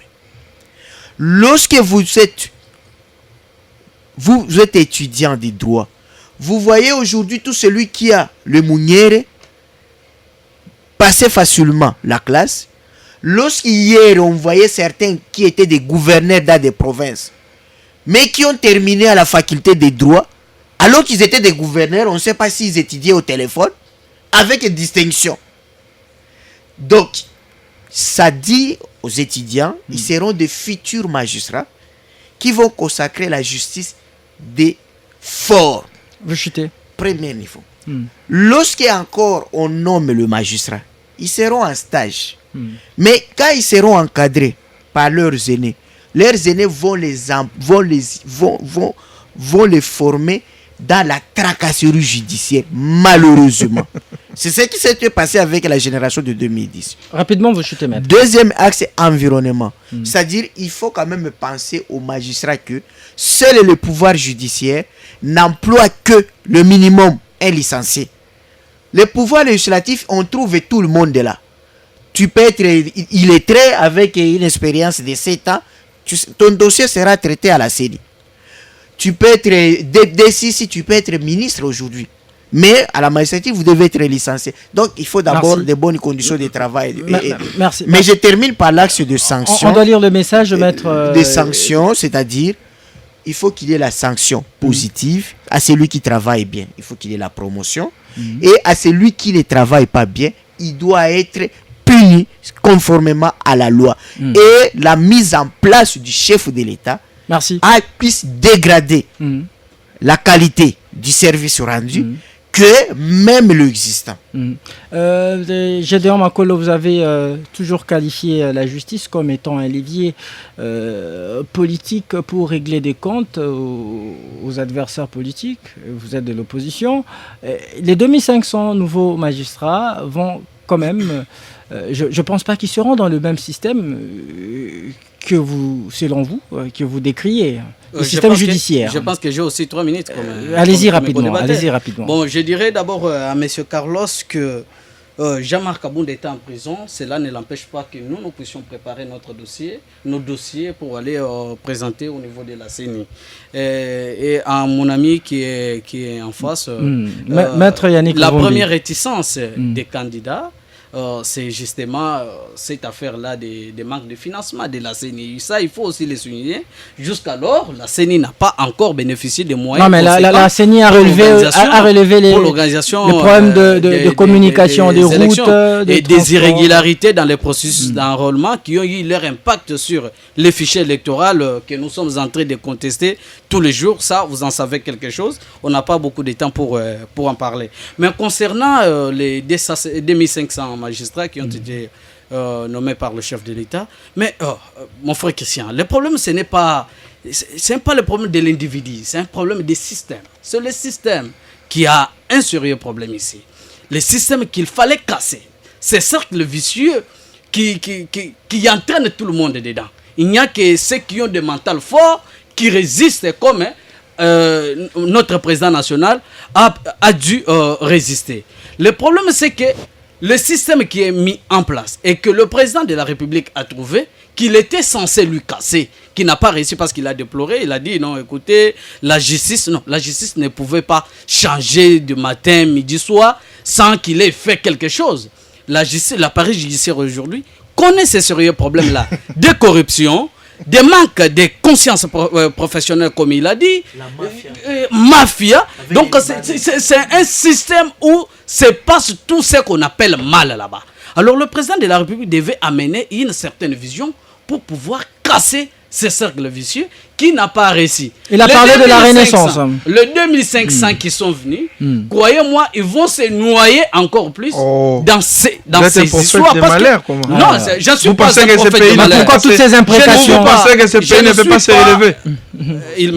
Lorsque vous êtes étudiant de droit, vous voyez aujourd'hui tout celui qui a le mounière passer facilement la classe. Lorsqu'hier on voyait certains qui étaient des gouverneurs dans des provinces, mais qui ont terminé à la faculté des droits, alors qu'ils étaient des gouverneurs, on ne sait pas s'ils étudiaient au téléphone, avec distinction. Donc, ça dit aux étudiants, ils seront des futurs magistrats qui vont consacrer la justice des forts. Vous chutez. Premier niveau. Lorsqu'encore on nomme le magistrat, ils seront en stage. Mais quand ils seront encadrés par leurs aînés vont les former dans la tracasserie judiciaire, malheureusement. C'est ce qui s'est passé avec la génération de 2010. Rapidement, vous chutez, maître. Deuxième axe, environnement. C'est-à-dire, il faut quand même penser aux magistrats que seul le pouvoir judiciaire n'emploie que le minimum un licencié. Le pouvoir législatif, on trouve tout le monde là. Tu peux être illettré avec une expérience de 7 ans, ton dossier sera traité à la CENI. Tu peux être DCC, tu peux être ministre aujourd'hui. Mais à la magistrature, vous devez être licencié. Donc, il faut d'abord de bonnes conditions de travail. Merci. Mais je termine par l'axe de sanctions. On doit lire le message, maître. Des sanctions, c'est-à-dire, il faut qu'il y ait la sanction positive à celui qui travaille bien. Il faut qu'il y ait la promotion. Et à celui qui ne travaille pas bien, il doit être puni conformément à la loi. Et la mise en place du chef de l'État puisse dégrader la qualité du service rendu que même l'existant. Gédéon Makolo, vous avez toujours qualifié la justice comme étant un levier politique pour régler des comptes aux adversaires politiques. Vous êtes de l'opposition. Les 2500 nouveaux magistrats vont quand même... je ne pense pas qu'ils seront dans le même système que vous, selon vous, que vous décriez. Le système judiciaire. Je pense que j'ai aussi 3 minutes. Allez-y rapidement. Bon, je dirais d'abord à M. Carlos que Jean-Marc Kabound était en prison, cela ne l'empêche pas que nous puissions préparer nos dossiers pour aller présenter au niveau de la CENI. Et à mon ami qui est en face, Maître Yannick la Rovombi. première réticence des candidats, c'est justement cette affaire-là des manques de financement de la CENI. Ça, il faut aussi le souligner. Jusqu'alors, la CENI n'a pas encore bénéficié des moyens. Non, mais la CENI a relevé les problèmes de communication, des routes, et des irrégularités dans les processus d'enrôlement qui ont eu leur impact sur les fichiers électoraux que nous sommes en train de contester tous les jours. Ça, vous en savez quelque chose. On n'a pas beaucoup de temps pour en parler. Mais concernant les 2500 magistrats qui ont été nommés par le chef de l'État, mais mon frère Christian, le problème ce n'est pas le problème de l'individu, c'est un problème des systèmes. C'est le système qui a un sérieux problème ici. Le système qu'il fallait casser. C'est cercle vicieux qui entraîne tout le monde dedans. Il n'y a que ceux qui ont des mentales forts qui résistent comme notre président national a dû résister. Le problème c'est que le système qui est mis en place et que le président de la République a trouvé qu'il était censé lui casser, qui n'a pas réussi parce qu'il a déploré, il a dit non, écoutez, la justice ne pouvait pas changer de matin, midi, soir sans qu'il ait fait quelque chose. L'appareil judiciaire aujourd'hui connaît ces sérieux problèmes-là de corruption, des manques de conscience professionnelle, comme il a dit, mafia. Donc c'est un système où se passe tout ce qu'on appelle mal là-bas. Alors le président de la République devait amener une certaine vision pour pouvoir casser ces cercles vicieux qui n'a pas réussi. Il a parlé de la Renaissance. Les 2500 qui sont venus, croyez-moi, ils vont se noyer encore plus dans ces histoires. Non, je ne suis pas un prophète de malheur. Pourquoi toutes ces imprécations? Vous pensez que ce pays ne peut pas se relever?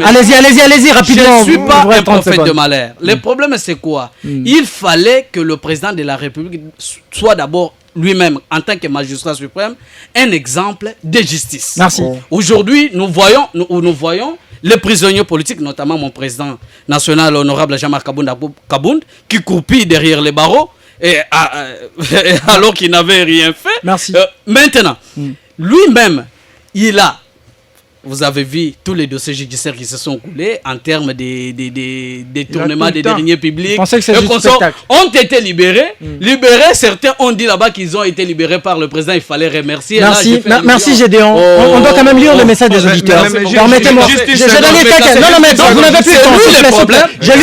Allez-y, rapidement. Je ne suis pas un prophète de malheur. Le problème, c'est quoi? Il fallait que le président de la République soit d'abord lui-même, en tant que magistrat suprême, un exemple de justice. Merci. Aujourd'hui, nous voyons les prisonniers politiques, notamment mon président national, honorable Jean-Marc Kabound, qui croupit derrière les barreaux, alors qu'il n'avait rien fait. Merci. Maintenant, lui-même, vous avez vu tous les dossiers judiciaires qui se sont coulés en termes des détournements des deniers publics. Ont été libérés. Certains ont dit là-bas qu'ils ont été libérés par le président. Il fallait remercier. Merci Gédéon. On doit quand même lire le message des auditeurs. Permettez-moi. J'ai donné quelques... Non, mais vous n'avez plus le temps. J'ai lu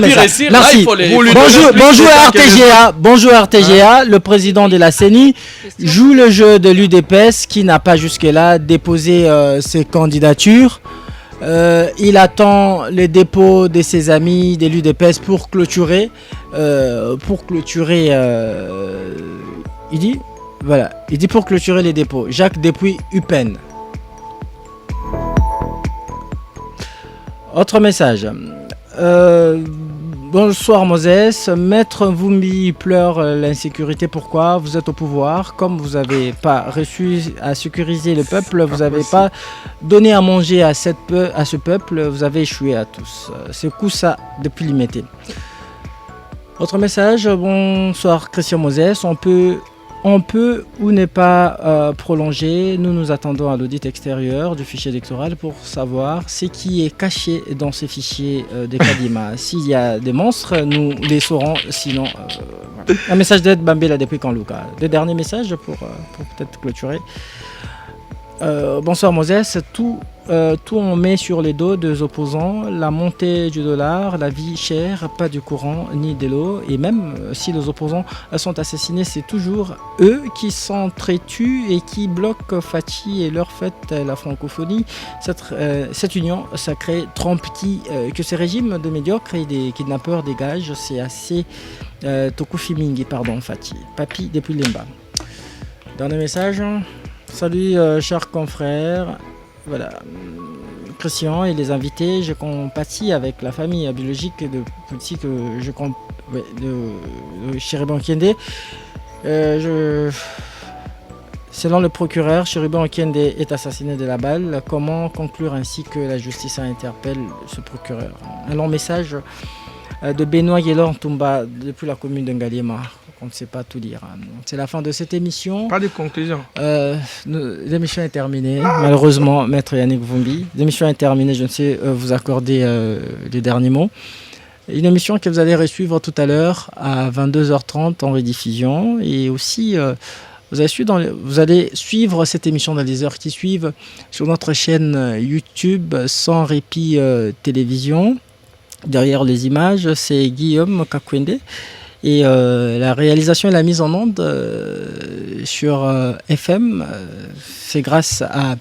quelques... Merci. Bonjour RTGA. Le président de la CENI joue le jeu de l'UDPS qui n'a pas jusque-là déposé ses candidatures. Il attend le dépôt de ses amis de l'UDPS pour clôturer. Il dit pour clôturer les dépôts. Jacques Depuis Upen. Autre message. Bonsoir Moses, Maître Vumbi pleure l'insécurité. Pourquoi? Vous êtes au pouvoir. Comme vous n'avez pas réussi à sécuriser le peuple, vous n'avez pas donné à manger à ce peuple, vous avez échoué à tous. C'est coup ça depuis l'immédiat. Autre message. Bonsoir Christian Moses, on peut ou n'est pas prolongé. Nous attendons à l'audit extérieur du fichier électoral pour savoir ce qui est caché dans ces fichiers de Kadima. S'il y a des monstres, nous les saurons. Sinon, voilà. Un message d'aide Bambela depuis Kanlouka. Deux derniers messages pour peut-être clôturer. Bonsoir Moses. Tout on met sur les dos des opposants, la montée du dollar, la vie chère, pas de courant ni de l'eau, et même si les opposants sont assassinés, c'est toujours eux qui s'entretuent et qui bloquent Fatih et leur fête la francophonie. Cette union sacrée trompe que ces régimes de médiocres et des kidnappeurs dégagent, c'est assez Tokufimingi, pardon Fatih, Papi depuis Limba. Dernier message. Salut chers confrères. Voilà, Christian et les invités, je compatis avec la famille biologique de politique de Chéribon Kende. Selon le procureur, Chéribon Kende est assassiné de la balle. Comment conclure ainsi que la justice interpelle ce procureur? Un long message de Benoît Guélor Toumba depuis la commune de Ngaliema. qu'on ne sait pas tout lire. C'est la fin de cette émission. Pas de conclusion. L'émission est terminée. Malheureusement, Maître Yannick Vumbi. L'émission est terminée. Je ne sais vous accorder les derniers mots. Une émission que vous allez suivre tout à l'heure à 22h30 en rediffusion. Et aussi, vous allez suivre cette émission dans les heures qui suivent sur notre chaîne YouTube Sans Répit Télévision. Derrière les images, c'est Guillaume Kakwende. Et la réalisation et la mise en onde sur FM, c'est grâce à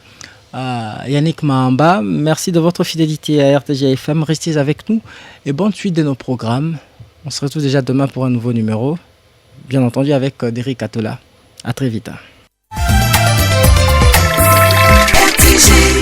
Yannick Mahamba. Merci de votre fidélité à RTG FM. Restez avec nous et bonne suite de nos programmes. On se retrouve déjà demain pour un nouveau numéro, bien entendu avec Derrick Atola. À très vite. RTG.